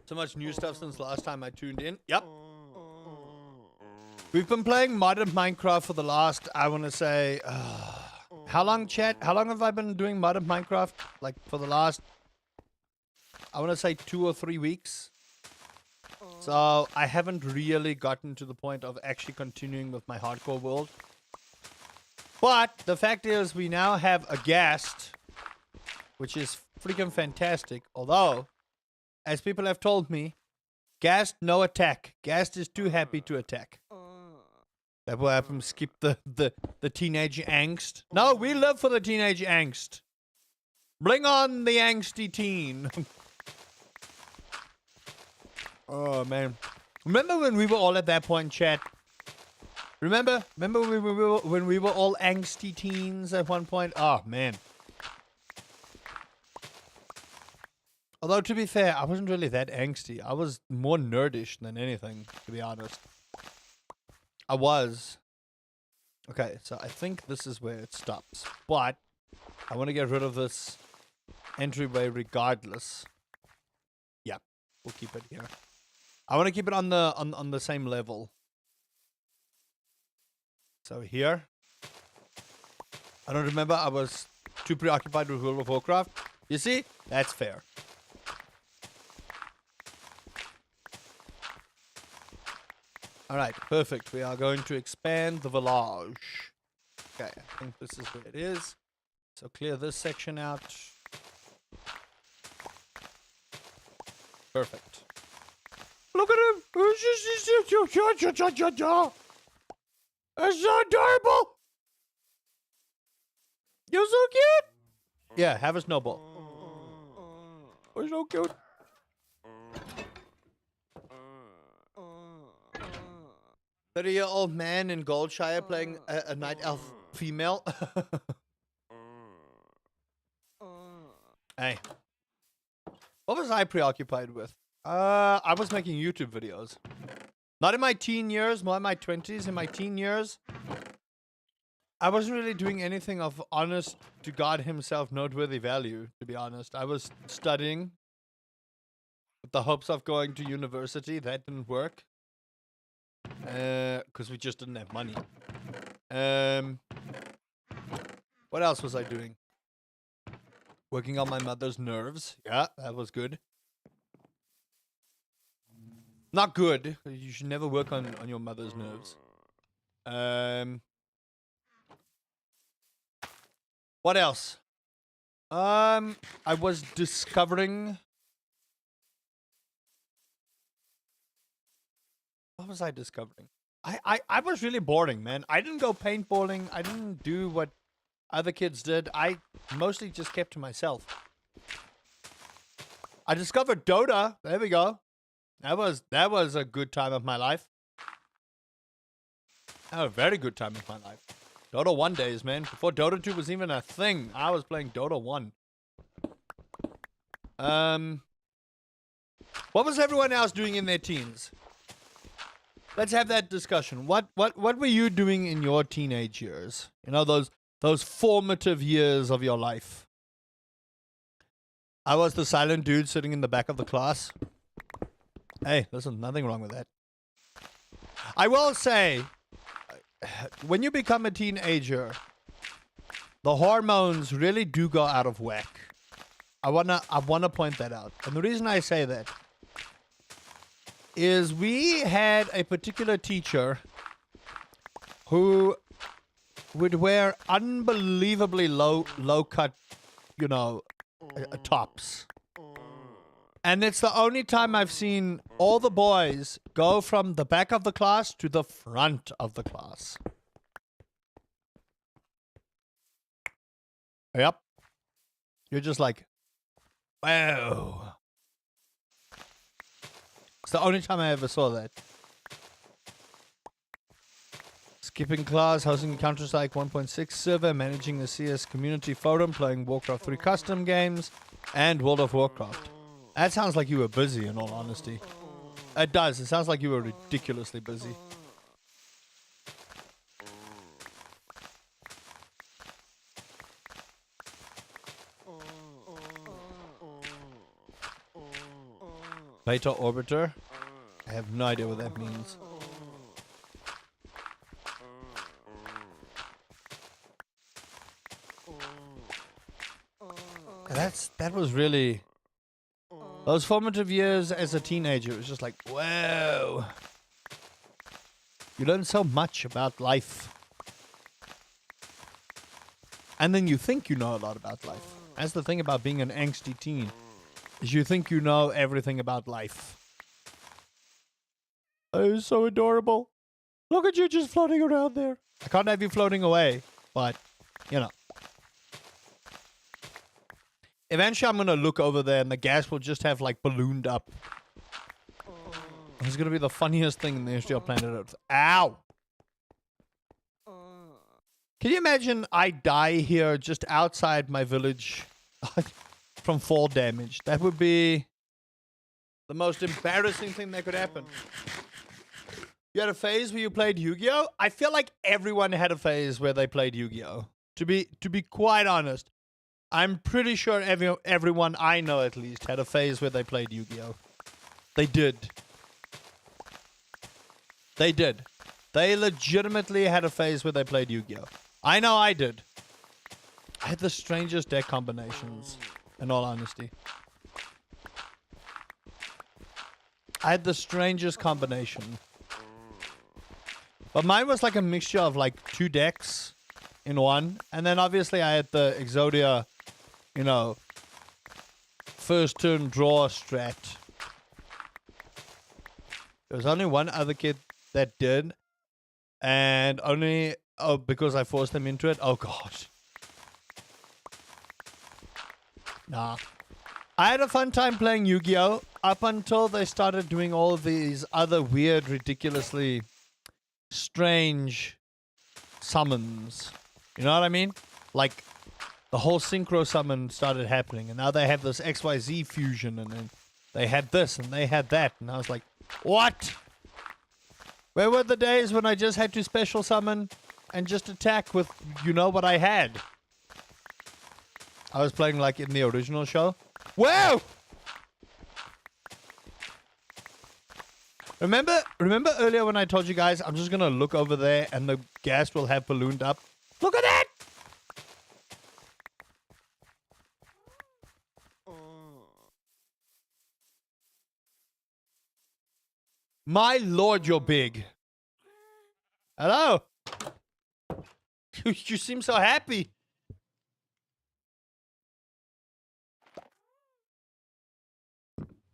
So much new stuff since last time I tuned in. Yep. We've been playing modded Minecraft for the last, I want to say, how long, chat? How long have I been doing modded Minecraft? Like, for the last, I want to say 2 or 3 weeks. So, I haven't really gotten to the point of actually continuing with my hardcore world. But, the fact is, we now have a guest, which is freaking fantastic. Although, as people have told me, Ghast, no attack. Ghast is too happy to attack. That will have him skip the teenage angst. No, we live for the teenage angst. Bring on the angsty teen. Oh, man. Remember when we were all at that point, chat? Remember when we were all angsty teens at one point? Oh, man. Although, to be fair, I wasn't really that angsty. I was more nerdish than anything, to be honest. I was. Okay, so I think this is where it stops. But I want to get rid of this entryway regardless. Yep, we'll keep it here. I want to keep it on the same level. So here. I don't remember. I was too preoccupied with World of Warcraft. You see? That's fair. Alright, perfect. We are going to expand the village. Okay, I think this is where it is. So clear this section out. Perfect. Look at him! It's so adorable! You're so cute! Yeah, have a snowball. You're so cute. 30-year-old man in Goldshire playing a night elf female. Hey. What was I preoccupied with? I was making YouTube videos. Not in my teen years, more in my 20s. In my teen years, I wasn't really doing anything of honest to God himself noteworthy value, to be honest. I was studying with the hopes of going to university. That didn't work. Because we just didn't have money. What else was I doing? Working on my mother's nerves. Yeah, that was good. Not good. You should never work on your mother's nerves. What else? I was discovering... What was I discovering? I was really boring, man. I didn't go paintballing. I didn't do what other kids did. I mostly just kept to myself. I discovered Dota. There we go. That was a good time of my life. A very good time of my life. Dota 1 days, man. Before Dota 2 was even a thing, I was playing Dota 1. What was everyone else doing in their teens? Let's have that discussion. What were you doing in your teenage years? You know, those formative years of your life. I was the silent dude sitting in the back of the class. Hey, listen, nothing wrong with that. I will say, when you become a teenager, the hormones really do go out of whack. I wanna point that out. And the reason I say that is we had a particular teacher who would wear unbelievably low cut, tops. And it's the only time I've seen all the boys go from the back of the class to the front of the class. Yep. You're just like, wow. It's the only time I ever saw that. Skipping class, hosting Counter-Strike 1.6 server, managing the CS community forum, playing Warcraft 3 custom games, and World of Warcraft. That sounds like you were busy, in all honesty. It does. It sounds like you were ridiculously busy. Beta Orbiter? I have no idea what that means. That was really... Those formative years as a teenager, it was just like, whoa. You learn so much about life. And then you think you know a lot about life. That's the thing about being an angsty teen. Is you think you know everything about life. Oh, it's so adorable. Look at you just floating around there. I can't have you floating away, but, you know. Eventually I'm going to look over there and the gas will just have, like, ballooned up. It's going to be the funniest thing in the history of planet Earth. Ow! Can you imagine I die here just outside my village from fall damage? That would be the most embarrassing thing that could happen. You had a phase where you played Yu-Gi-Oh? I feel like everyone had a phase where they played Yu-Gi-Oh. To be quite honest, I'm pretty sure everyone I know at least had a phase where they played Yu-Gi-Oh. They did. They did. They legitimately had a phase where they played Yu-Gi-Oh. I know I did. I had the strangest deck combinations, in all honesty. I had the strangest combination. But mine was like a mixture of like 2 decks in one. And then obviously I had the Exodia, first turn draw strat. There was only one other kid that did. And only, because I forced them into it. Oh, God. Nah. I had a fun time playing Yu-Gi-Oh! Up until they started doing all of these other weird, ridiculously strange summons. You know what I mean? Like, the whole synchro summon started happening. And now they have this XYZ fusion. And then they had this and they had that. And I was like, what? Where were the days when I just had to special summon and just attack with, what I had? I was playing like in the original show. Whoa! Remember earlier when I told you guys I'm just gonna look over there and the gas will have ballooned up? Look at that! My lord, you're big. Hello? You seem so happy.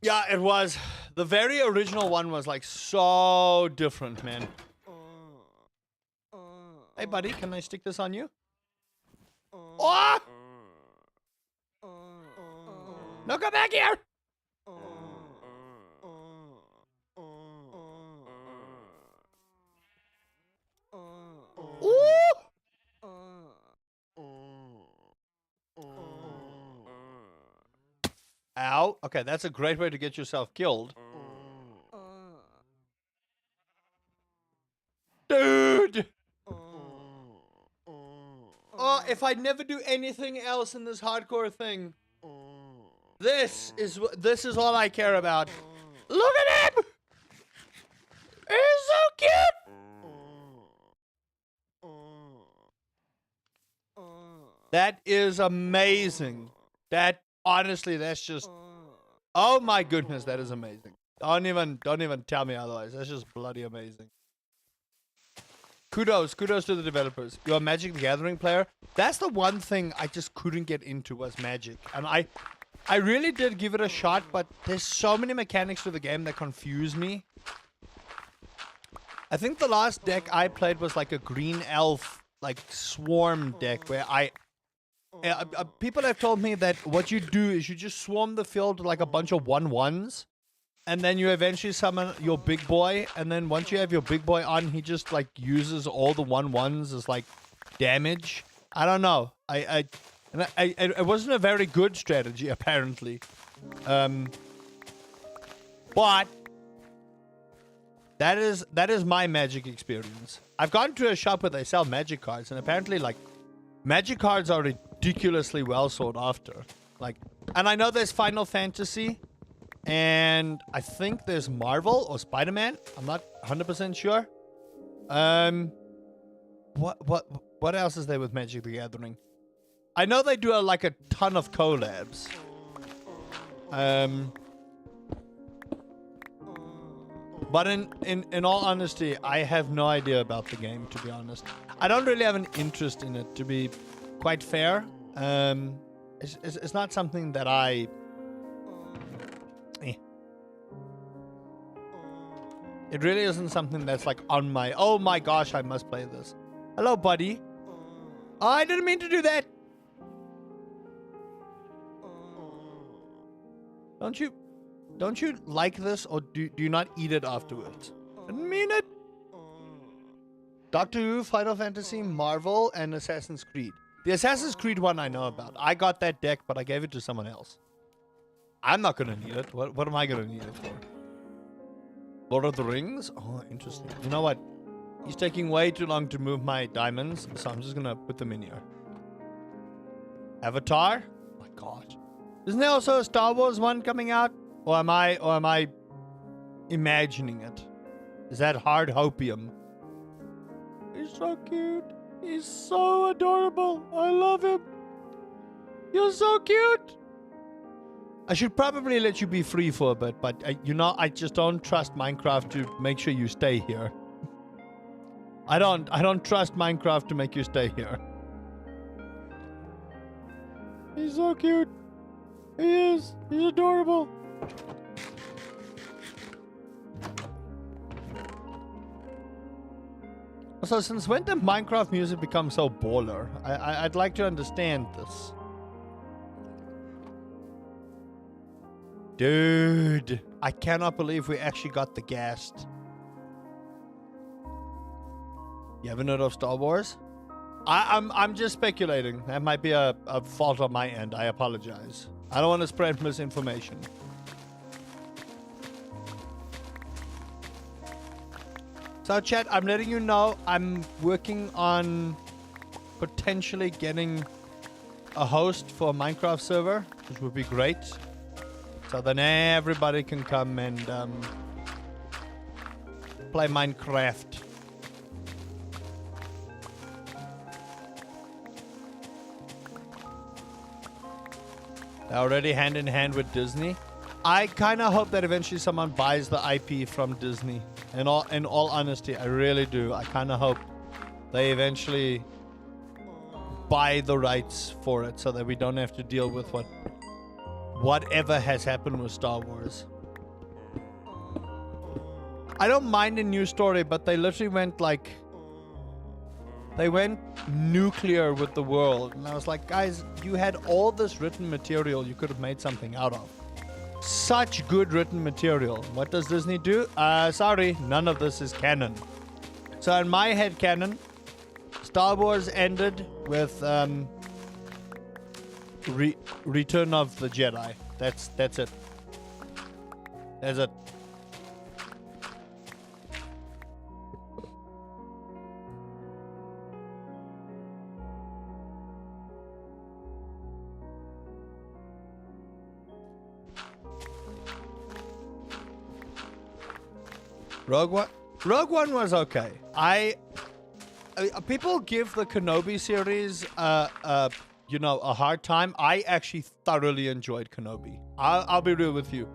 Yeah, it was. The very original one was like so different, man. Hey, buddy, can I stick this on you? Oh! No, come back here! Ooh! Ow. Okay, that's a great way to get yourself killed. Dude! Oh, if I never do anything else in this hardcore thing, this is all I care about. Look at him! He's so cute! That is amazing. That Honestly, that's just, oh my goodness, that is amazing. Don't even tell me otherwise. That's just bloody amazing. Kudos to the developers. You're a Magic the Gathering player. That's the one thing I just couldn't get into was Magic. And I really did give it a shot, but there's so many mechanics to the game that confuse me. I think the last deck I played was like a green elf, like swarm deck where people have told me that what you do is you just swarm the field with like a bunch of 1/1s. And then you eventually summon your big boy, and then once you have your big boy on, he just like uses all the 1/1s as like damage. I don't know. It wasn't a very good strategy apparently. But that is my Magic experience. I've gone to a shop where they sell Magic cards, and apparently like Magic cards are ridiculously well sought after. Like, and I know there's Final Fantasy. And I think there's Marvel or Spider-Man. I'm not 100% sure. What else is there with Magic the Gathering? I know they do like a ton of collabs. But in all honesty, I have no idea about the game, to be honest. I don't really have an interest in it, to be quite fair. It's not something that I... It really isn't something that's like on my, oh my gosh, I must play this. Hello, buddy. Oh, I didn't mean to do that. Don't you like this, or do you not eat it afterwards? Didn't mean it. Doctor Who, Final Fantasy, Marvel, and Assassin's Creed. The Assassin's Creed one I know about. I got that deck, but I gave it to someone else. I'm not gonna need it. What am I gonna need it for? Lord of the Rings? Oh, interesting. You know what? He's taking way too long to move my diamonds, so I'm just gonna put them in here. Avatar? Oh my god. Isn't there also a Star Wars one coming out? Or am I imagining it? Is that hard hopium? He's so cute. He's so adorable. I love him. You're so cute. I should probably let you be free for a bit, but I just don't trust Minecraft to make sure you stay here. I don't trust Minecraft to make you stay here. He's so cute. He is. He's adorable. So since when did Minecraft music become so baller? I'd like to understand this. Dude, I cannot believe we actually got the Ghast. You haven't heard of Star Wars? I'm just speculating. That might be a fault on my end. I apologize. I don't want to spread misinformation. So chat, I'm letting you know I'm working on potentially getting a host for a Minecraft server, which would be great. So then everybody can come and play Minecraft. They're already hand in hand with Disney. I kind of hope that eventually someone buys the IP from Disney. In all honesty, I really do. I kind of hope they eventually buy the rights for it so that we don't have to deal with whatever has happened with Star Wars. I don't mind a new story, but they literally went like... They went nuclear with the world. And I was like, guys, you had all this written material you could have made something out of. Such good written material. What does Disney do? Sorry, none of this is canon. So in my head canon, Star Wars ended with Return of the Jedi. That's it. That's it. Rogue One was okay. People give the Kenobi series a you know, a hard time, I actually thoroughly enjoyed Kenobi. I'll be real with you.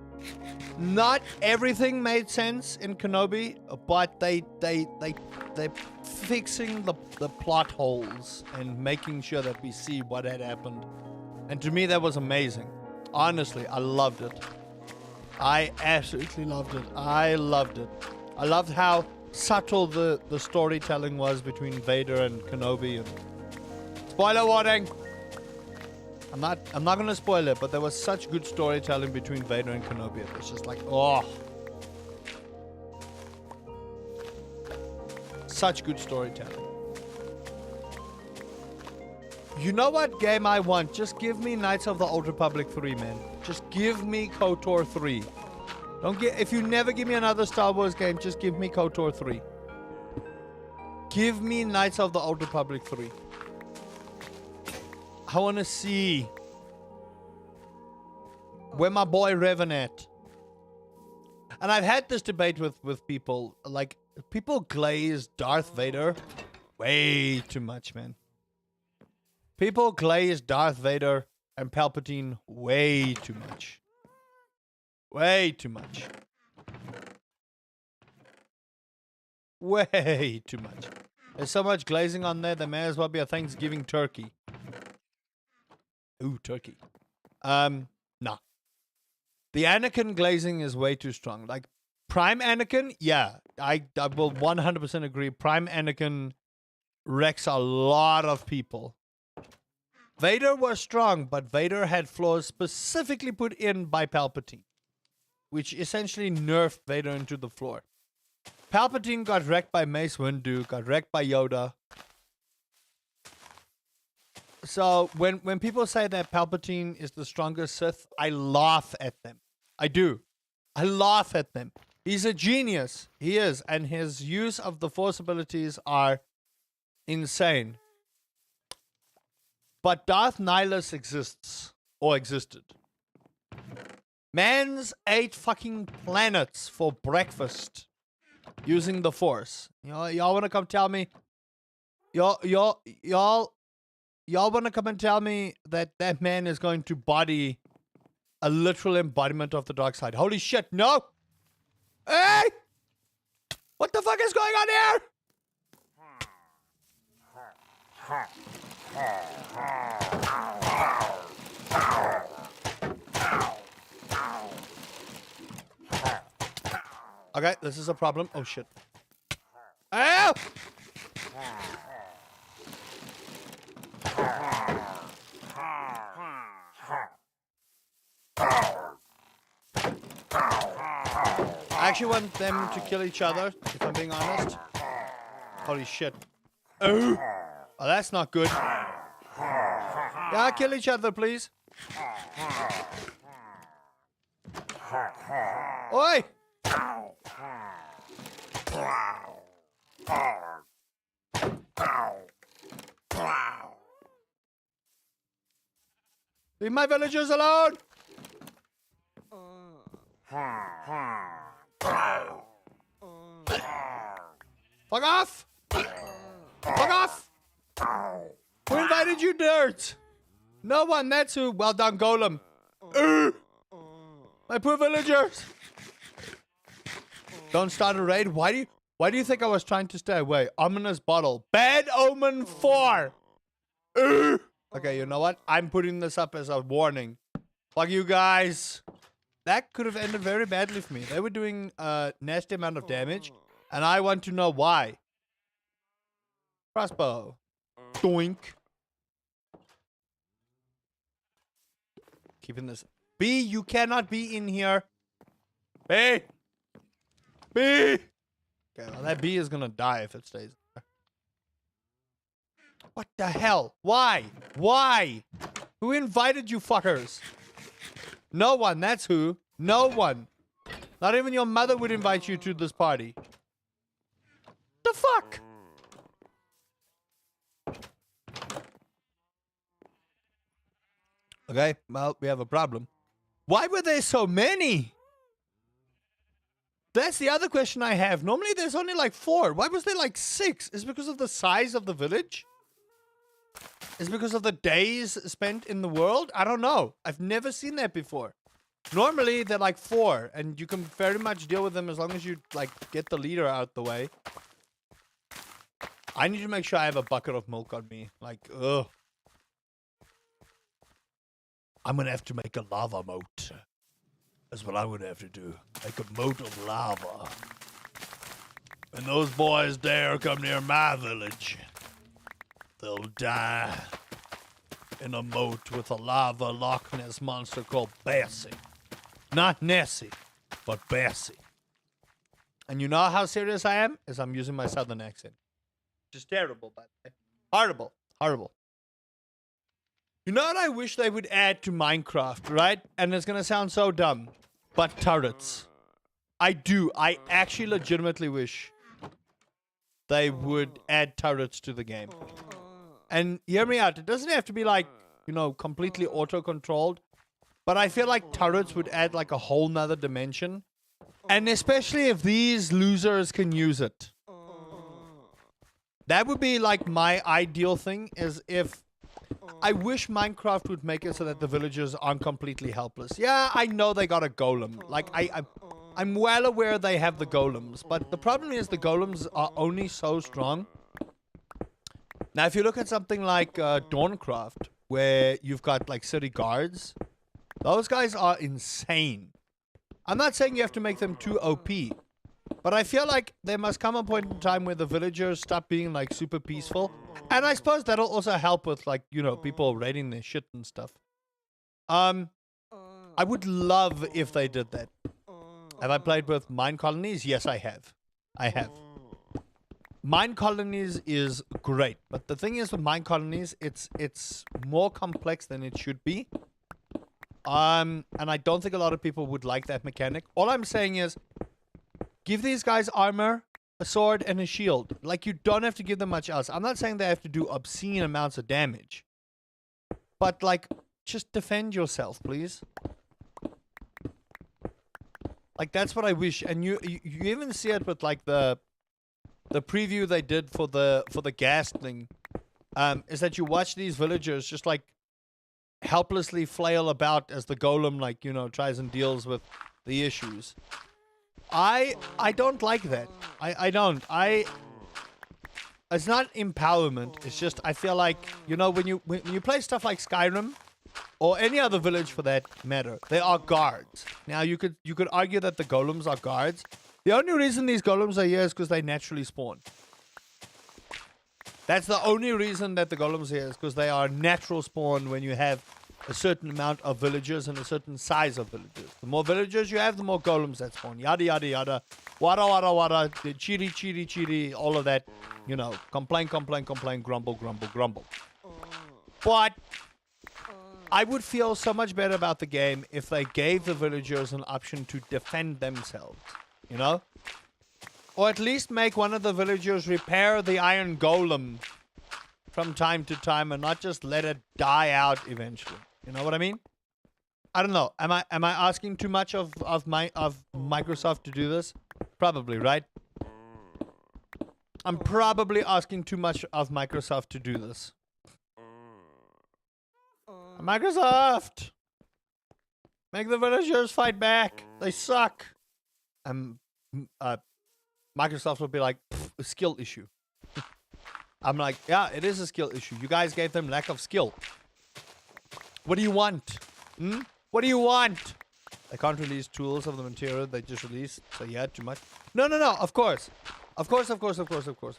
Not everything made sense in Kenobi, but they fixing the plot holes and making sure that we see what had happened. And to me, that was amazing. Honestly, I loved it. I absolutely loved it. I loved it. I loved how subtle the storytelling was between Vader and Kenobi. And spoiler warning! I'm not gonna spoil it, but there was such good storytelling between Vader and Kenobi. It was just like, oh. Such good storytelling. You know what game I want? Just give me Knights of the Old Republic 3, man. Just give me KOTOR 3. If you never give me another Star Wars game, just give me KOTOR 3. Give me Knights of the Old Republic 3. I want to see where my boy Revan at. And I've had this debate with people. Like, people glaze Darth Vader way too much, man. People glaze Darth Vader and Palpatine way too much. Way too much. Way too much. There's so much glazing on there, there may as well be a Thanksgiving turkey. Ooh, turkey. Nah. The Anakin glazing is way too strong. Like, Prime Anakin, yeah, I will 100% agree. Prime Anakin wrecks a lot of people. Vader was strong, but Vader had flaws specifically put in by Palpatine, which essentially nerfed Vader into the floor. Palpatine got wrecked by Mace Windu, got wrecked by Yoda. So when people say that Palpatine is the strongest Sith, I laugh at them. I do. I laugh at them. He's a genius. He is. And his use of the Force abilities are insane. But Darth Nihilus exists. Or existed. Man's ate fucking planets for breakfast. Using the Force. Y'all want to come tell me? Y'all want to come and tell me that that man is going to body a literal embodiment of the dark side? Holy shit, no! Hey! What the fuck is going on here? Okay, this is a problem. Oh shit. Ow! I actually want them to kill each other, if I'm being honest. Holy shit. Oh, that's not good. Yeah, kill each other, please. Oi! Leave my villagers alone! Fuck off! Fuck off! Who invited you, dirt? No one, that's who. Well done, Golem. My poor villagers! Don't start a raid. Why do you think I was trying to stay away? Ominous bottle. Bad Omen 4! Okay, you know what? I'm putting this up as a warning. Fuck you guys. That could have ended very badly for me. They were doing a nasty amount of damage, and I want to know why. Crossbow. Doink. Keeping this. B, you cannot be in here. B! B! Okay, well, that bee is gonna die if it stays there. What the hell? Why? Why? Who invited you fuckers? No one, that's who. No one. Not even your mother would invite you to this party. The fuck? Okay, well, we have a problem. Why were there so many? That's the other question I have. Normally there's only like 4. Why was there like 6? Is it because of the size of the village? is because of the days spent in the world. I don't know. I've never seen that before. Normally they're like 4, and you can very much deal with them as long as you like get the leader out the way. I need to make sure I have a bucket of milk on me. Like, ugh. I'm gonna have to make a lava moat. That's what I'm gonna have to do. Make a moat of lava. When those boys dare come near my village, they'll die in a moat with a lava Loch Ness monster called Bessie. Not Nessie, but Bessie. And you know how serious I am? Is I'm using my southern accent. Which is terrible, by the way. Horrible. Horrible. You know what I wish they would add to Minecraft, right? And it's gonna sound so dumb. But turrets. I do. I actually legitimately wish they would add turrets to the game. And hear me out. It doesn't have to be like, you know, completely auto-controlled. But I feel like turrets would add like a whole nother dimension. And especially if these losers can use it. That would be like my ideal thing, is if... I wish Minecraft would make it so that the villagers aren't completely helpless. Yeah, I know they got a golem. Like, I'm well aware they have the golems. But the problem is the golems are only so strong. Now, if you look at something like Dawncraft, where you've got like city guards, those guys are insane. I'm not saying you have to make them too OP, but I feel like there must come a point in time where the villagers stop being like super peaceful. And I suppose that'll also help with like, you know, people raiding their shit and stuff. I would love if they did that. Have I played with Mine Colonies? Yes, I have. I have. Mine Colonies is great, but the thing is with Mine Colonies, it's more complex than it should be. And I don't think a lot of people would like that mechanic. All I'm saying is, give these guys armor, a sword, and a shield. Like, you don't have to give them much else. I'm not saying they have to do obscene amounts of damage. But, like, just defend yourself, please. Like, that's what I wish. And you even see it with, like, the preview they did for the gas thing. Is that you watch these villagers just, like, helplessly flail about as the golem, like, you know, tries and deals with the issues. I don't like that. I don't. It's not empowerment. It's just, I feel like, you know, when you play stuff like Skyrim, or any other village for that matter, they are guards. Now, you could argue that the golems are guards. The only reason these golems are here is because they naturally spawn. That's the only reason that the golems are here, is because they are natural spawn when you have a certain amount of villagers and a certain size of villagers. The more villagers you have, the more golems that spawn. Yada, yada, yada. Wada, wada, wada. Chiri, chiri, chiri. All of that. You know, complain, complain, complain. Grumble, grumble, grumble. But I would feel so much better about the game if they gave the villagers an option to defend themselves. You know? Or at least make one of the villagers repair the iron golem from time to time and not just let it die out eventually. You know what I mean? I don't know. Am I asking too much of Microsoft to do this? Probably, right? I'm probably asking too much of Microsoft to do this. Microsoft! Make the villagers fight back. They suck. Microsoft will be like, a skill issue. I'm like, yeah, it is a skill issue. You guys gave them lack of skill. What do you want? What do you want? They can't release tools of the material they just released. So yeah, too much. No, no, no. Of course. Of course, of course, of course, of course.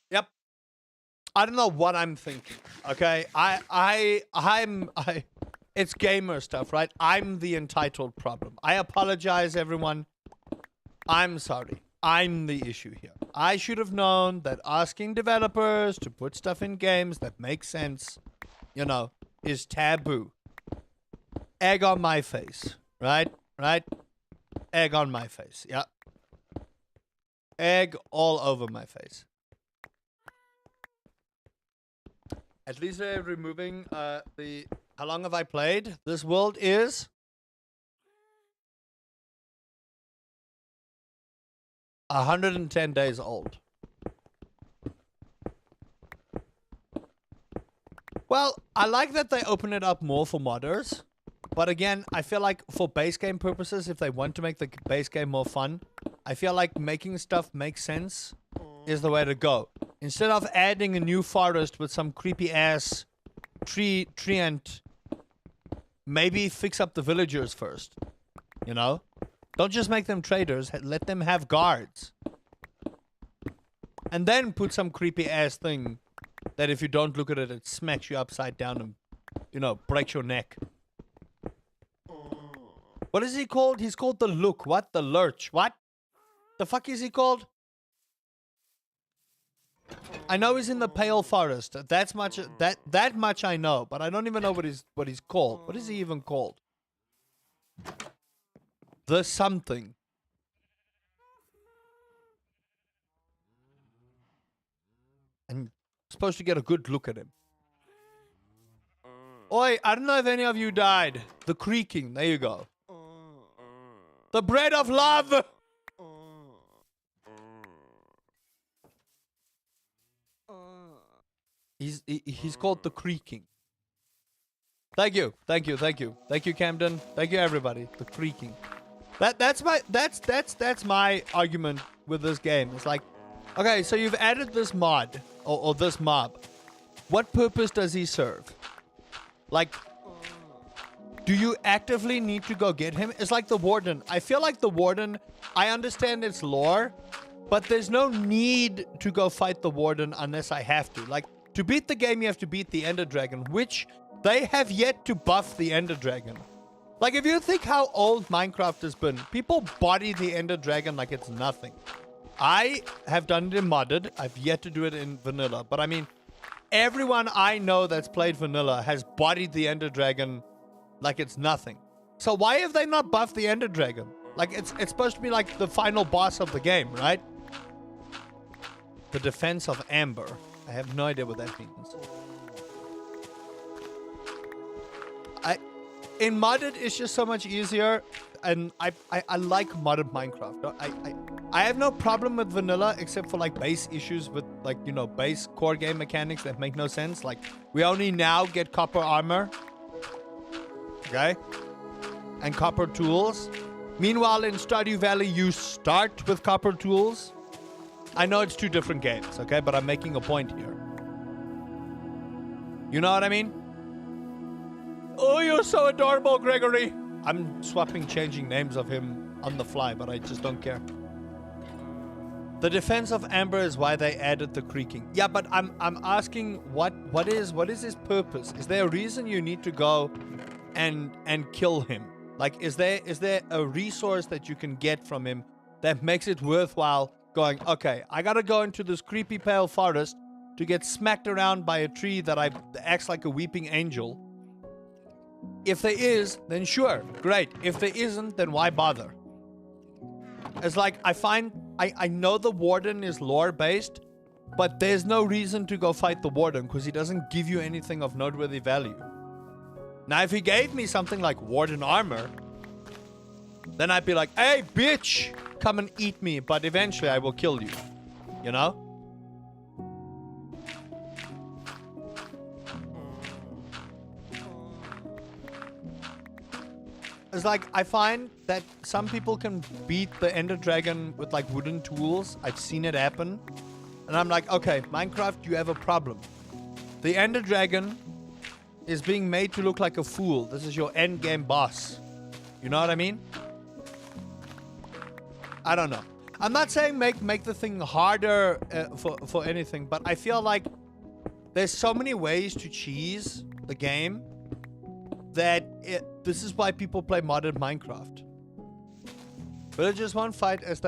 Yep. I don't know what I'm thinking. Okay. It's gamer stuff, right? I'm the entitled problem. I apologize, everyone. I'm sorry. I'm the issue here. I should have known that asking developers to put stuff in games that makes sense, you know, is taboo. Egg on my face, right? Right? Egg on my face, yeah. Egg all over my face. At least they're removing the... How long have I played? This world is... 110 days old. Well, I like that they open it up more for modders. But again, I feel like for base game purposes, if they want to make the base game more fun, I feel like making stuff make sense is the way to go. Instead of adding a new forest with some creepy ass tree ant, maybe fix up the villagers first. You know? Don't just make them traders, let them have guards. And then put some creepy ass thing that if you don't look at it, it smacks you upside down and, you know, breaks your neck. What is he called? He's called the Look. What? The Lurch. What? The fuck is he called? I know he's in the Pale Forest. That much I know, but I don't even know what he's called. What is he even called? The something. And you're supposed to get a good look at him. Oi, I don't know if any of you died. The creaking. There you go. The bread of love. He's called the creaking. Thank you, Camden. Thank you, everybody. The creaking. That's my argument with this game. It's like, okay, so you've added this mod or this mob. What purpose does he serve? Like, do you actively need to go get him? It's like the Warden. I feel like the Warden, I understand its lore, but there's no need to go fight the Warden unless I have to. Like, to beat the game, you have to beat the Ender Dragon, which they have yet to buff the Ender Dragon. Like, if you think how old Minecraft has been, people body the Ender Dragon like it's nothing. I have done it in modded. I've yet to do it in vanilla. But I mean, everyone I know that's played vanilla has bodied the Ender Dragon like it's nothing. So why have they not buffed the Ender Dragon? Like, it's supposed to be like the final boss of the game, right? The Defense of Amber. I have no idea what that means. In modded, it's just so much easier, and I like modded Minecraft. I have no problem with vanilla except for like base issues with like, you know, base core game mechanics that make no sense. Like, we only now get copper armor, okay, and copper tools. Meanwhile, in Stardew Valley, you start with copper tools. I know it's two different games, okay, but I'm making a point here. You know what I mean? Oh, you're so adorable, Gregory. I'm changing names of him on the fly, but I just don't care. The Defense of Amber is why they added the creaking. Yeah, but I'm asking what is his purpose? Is there a reason you need to go and kill him? Like, is there a resource that you can get from him that makes it worthwhile going, okay, I gotta go into this creepy pale forest to get smacked around by a tree that acts like a weeping angel? If there is, then sure, great. If there isn't, then why bother? It's like, I know the Warden is lore-based, but there's no reason to go fight the Warden because he doesn't give you anything of noteworthy value. Now, if he gave me something like Warden armor, then I'd be like, hey, bitch, come and eat me, but eventually I will kill you. You know? It's like, I find that some people can beat the Ender Dragon with like wooden tools. I've seen it happen. And I'm like, okay, Minecraft, you have a problem. The Ender Dragon is being made to look like a fool. This is your end game boss. You know what I mean? I don't know. I'm not saying make the thing harder for anything, but I feel like there's so many ways to cheese the game that this is why people play modded Minecraft. Villagers won't fight as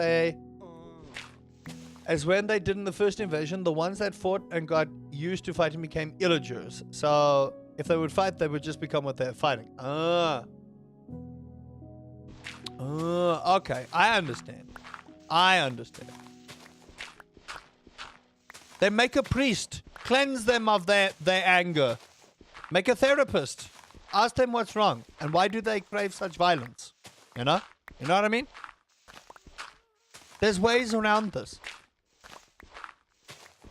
when they did in the first invasion. The ones that fought and got used to fighting became illagers. So if they would fight, they would just become what they're fighting. Okay, I understand. They make a priest, cleanse them of their anger. Make a therapist. Ask them what's wrong and why do they crave such violence. You know what I mean? There's ways around this.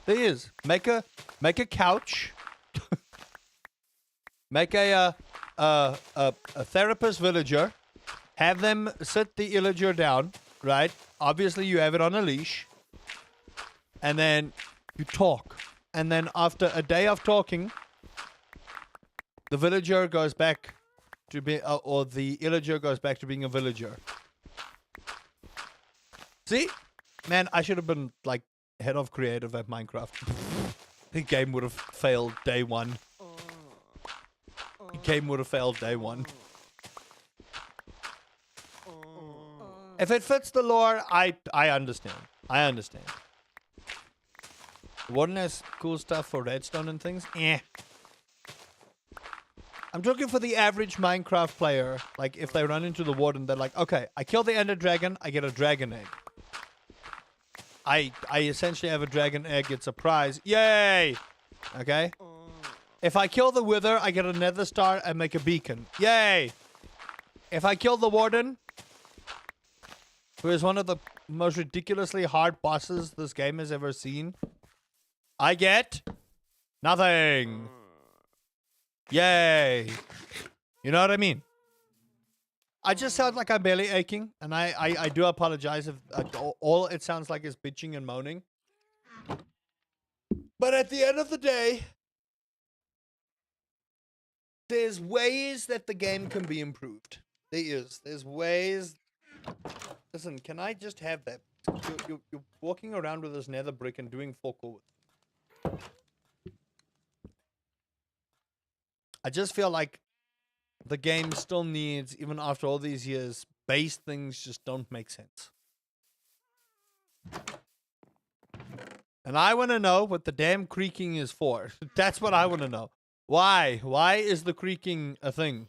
There is. Make a couch. Make a therapist villager. Have them sit the illager down, right? Obviously, you have it on a leash. And then you talk. And then after a day of talking, the villager goes back to be, or the illager goes back to being a villager. See? Man, I should have been, like, head of creative at Minecraft. The game would have failed day one. The game would have failed day one. If it fits the lore, I understand. I understand. The Warden has cool stuff for redstone and things. I'm talking for the average Minecraft player. Like, if they run into the Warden, they're like, okay, I kill the Ender Dragon, I get a dragon egg. I essentially have a dragon egg, it's a prize. Yay! Okay? If I kill the Wither, I get a nether star and make a beacon. Yay! If I kill the Warden, who is one of the most ridiculously hard bosses this game has ever seen, I get nothing. Yay! You know what I mean? I just sound like I'm belly aching, and I do apologize if all it sounds like is bitching and moaning. But at the end of the day, there's ways that the game can be improved. There is. There's ways. Listen, can I just have that? You're walking around with this nether brick and doing fuck all with it. I just feel like the game still needs, even after all these years, base things just don't make sense. And I want to know what the damn creaking is for. That's what I want to know. Why? Why is the creaking a thing?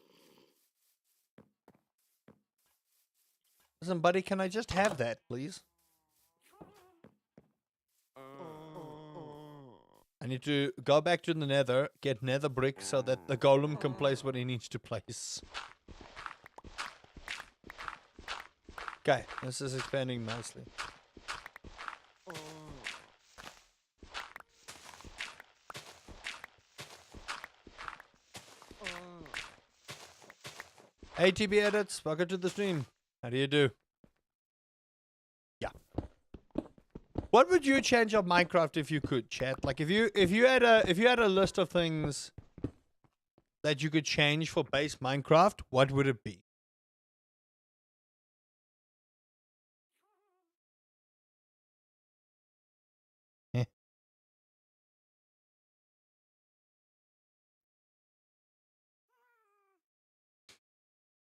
Listen, buddy, can I just have that, please? I need to go back to the nether, get nether brick so that the golem can place what he needs to place. Okay, this is expanding nicely. Hey TB Edits, welcome to the stream. How do you do? Yeah. What would you change up Minecraft if you could, chat? Like if you had a list of things that you could change for base Minecraft, what would it be?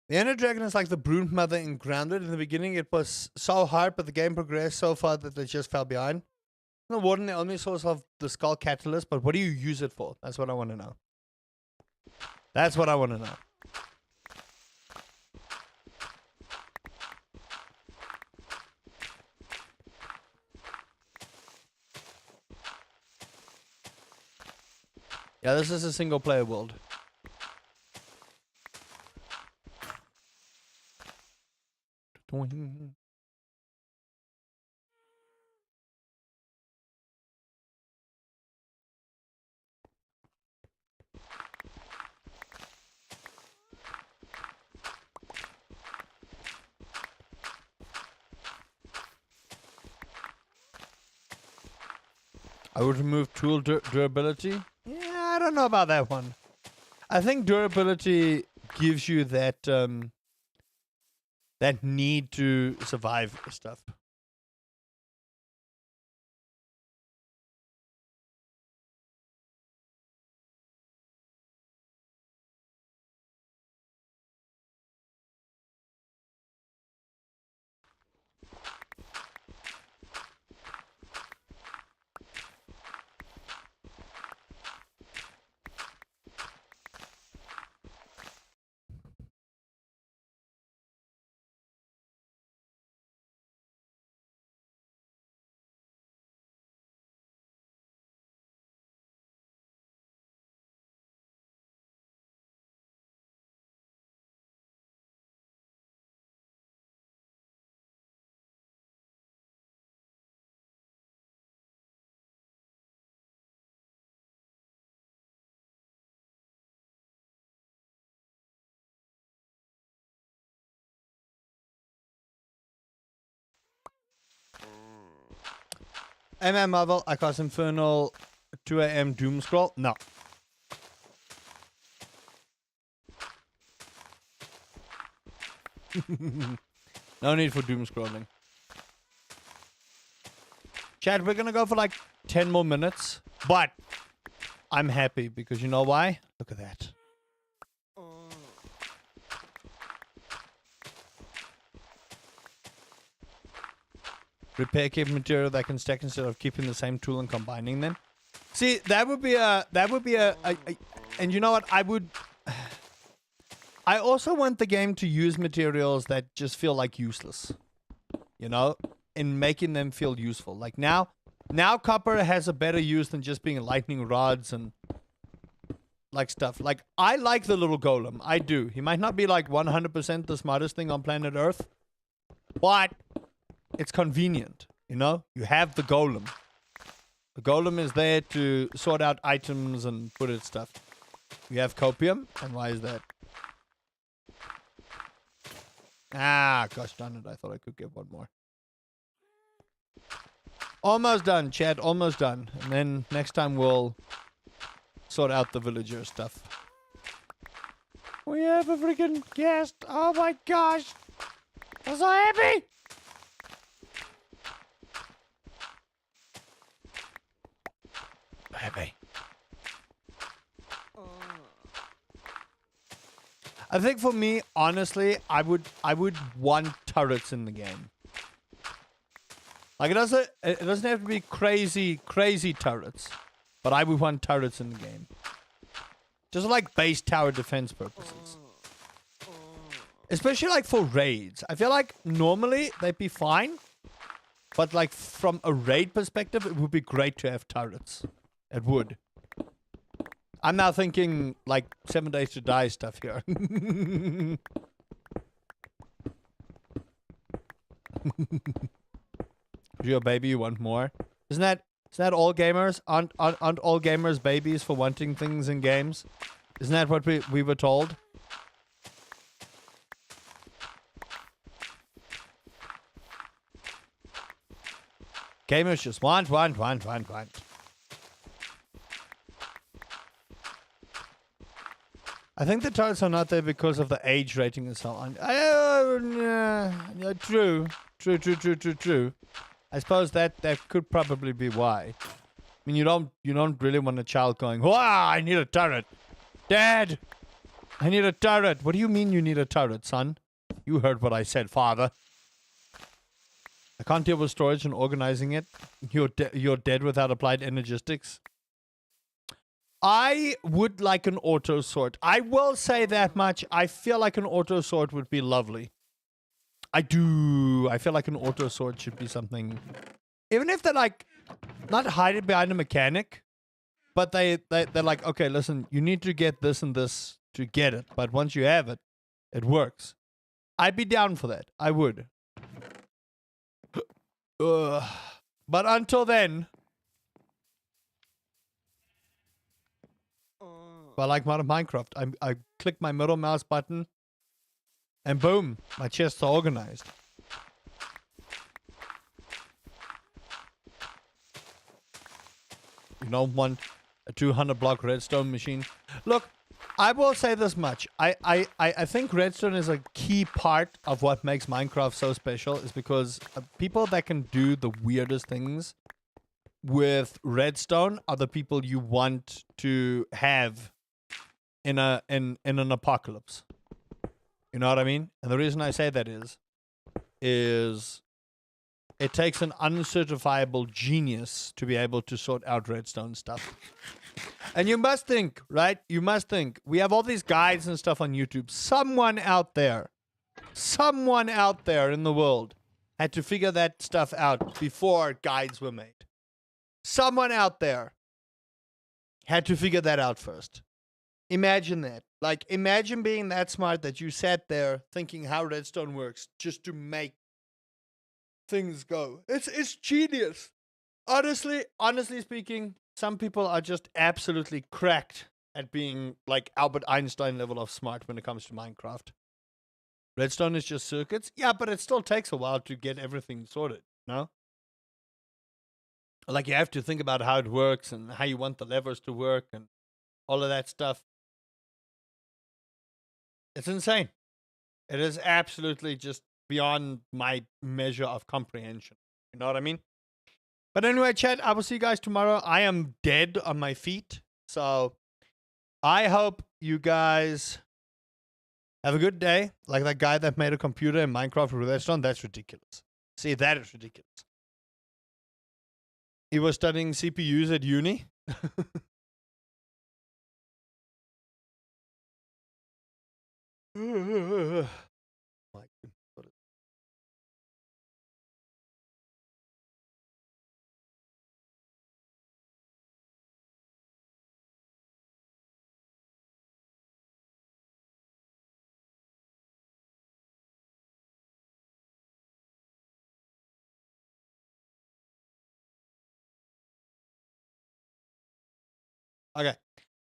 The Ender Dragon is like the Brood Mother in Grounded. In the beginning, it was so hard, but the game progressed so far that they just fell behind. The Warden, the only source of the Skull Catalyst, but what do you use it for? That's what I want to know. That's what I want to know. Yeah, this is a single player world. I would remove tool durability. Yeah, I don't know about that one. I think durability gives you that that need to survive stuff. MM Marvel, I cast Infernal 2 AM Doom Scroll. No. No need for doom scrolling. Chat, we're gonna go for like 10 more minutes, but I'm happy because you know why? Look at that. Repair kit material that can stack instead of keeping the same tool and combining them. See, that would be a and you know what? I also want the game to use materials that just feel like useless. You know? In making them feel useful. Like now copper has a better use than just being lightning rods and like stuff. Like I like the little golem. I do. He might not be like 100% the smartest thing on planet Earth, but it's convenient. You know? You have the golem. The golem is there to sort out items and put it stuff. You have copium, and why is that? Ah, gosh darn it. I thought I could get one more. Almost done, Chad. Almost done. And then next time we'll sort out the villager stuff. We have a freaking guest. Oh my gosh. I'm so happy. Happy. I think for me, honestly, I would want turrets in the game. Like it doesn't have to be crazy turrets, but I would want turrets in the game. Just like base tower defense purposes. Especially like for raids. I feel like normally they'd be fine, but like from a raid perspective, it would be great to have turrets. It would. I'm now thinking like 7 Days to Die stuff here. Your baby, you want more? Isn't that all gamers? Aren't all gamers babies for wanting things in games? Isn't that what we were told? Gamers just want. I think the turrets are not there because of the age rating and so on. True. I suppose that could probably be why. I mean, you don't really want a child going, "Wow, I need a turret, Dad. I need a turret." What do you mean you need a turret, son? You heard what I said, father. I can't deal with storage and organizing it. You're dead without applied energistics. I would like an auto sort. I will say that much. I feel like an auto sort would be lovely. I do. I feel like an auto sort should be something. Even if they're like not hiding behind a mechanic, but they're like, okay, listen, you need to get this and this to get it. But once you have it, it works. I'd be down for that. I would. But until then, well, like Minecraft, I click my middle mouse button, and boom, my chests are organized. You don't want a 200 block redstone machine. Look, I will say this much. I think redstone is a key part of what makes Minecraft so special, is because people that can do the weirdest things with redstone are the people you want to have in an apocalypse. You know what I mean? And the reason I say that is it takes an uncertifiable genius to be able to sort out redstone stuff. And you must think, right? You must think. We have all these guides and stuff on YouTube. Someone out there in the world had to figure that stuff out before guides were made. Someone out there had to figure that out first. Imagine that. Like, imagine being that smart that you sat there thinking how redstone works just to make things go. It's genius. Honestly speaking, some people are just absolutely cracked at being like Albert Einstein level of smart when it comes to Minecraft. Redstone is just circuits. Yeah, but it still takes a while to get everything sorted, no? Like you have to think about how it works and how you want the levers to work and all of that stuff. It's insane. It is absolutely just beyond my measure of comprehension. You know what I mean? But anyway, chat, I will see you guys tomorrow. I am dead on my feet. So I hope you guys have a good day. Like that guy that made a computer in Minecraft with Redstone, that's ridiculous. See, that is ridiculous. He was studying CPUs at uni. My goodness. Okay.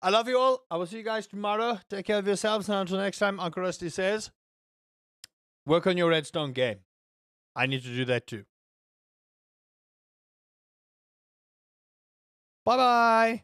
I love you all. I will see you guys tomorrow. Take care of yourselves. And until next time, Uncle Rusty says, work on your redstone game. I need to do that too. Bye bye.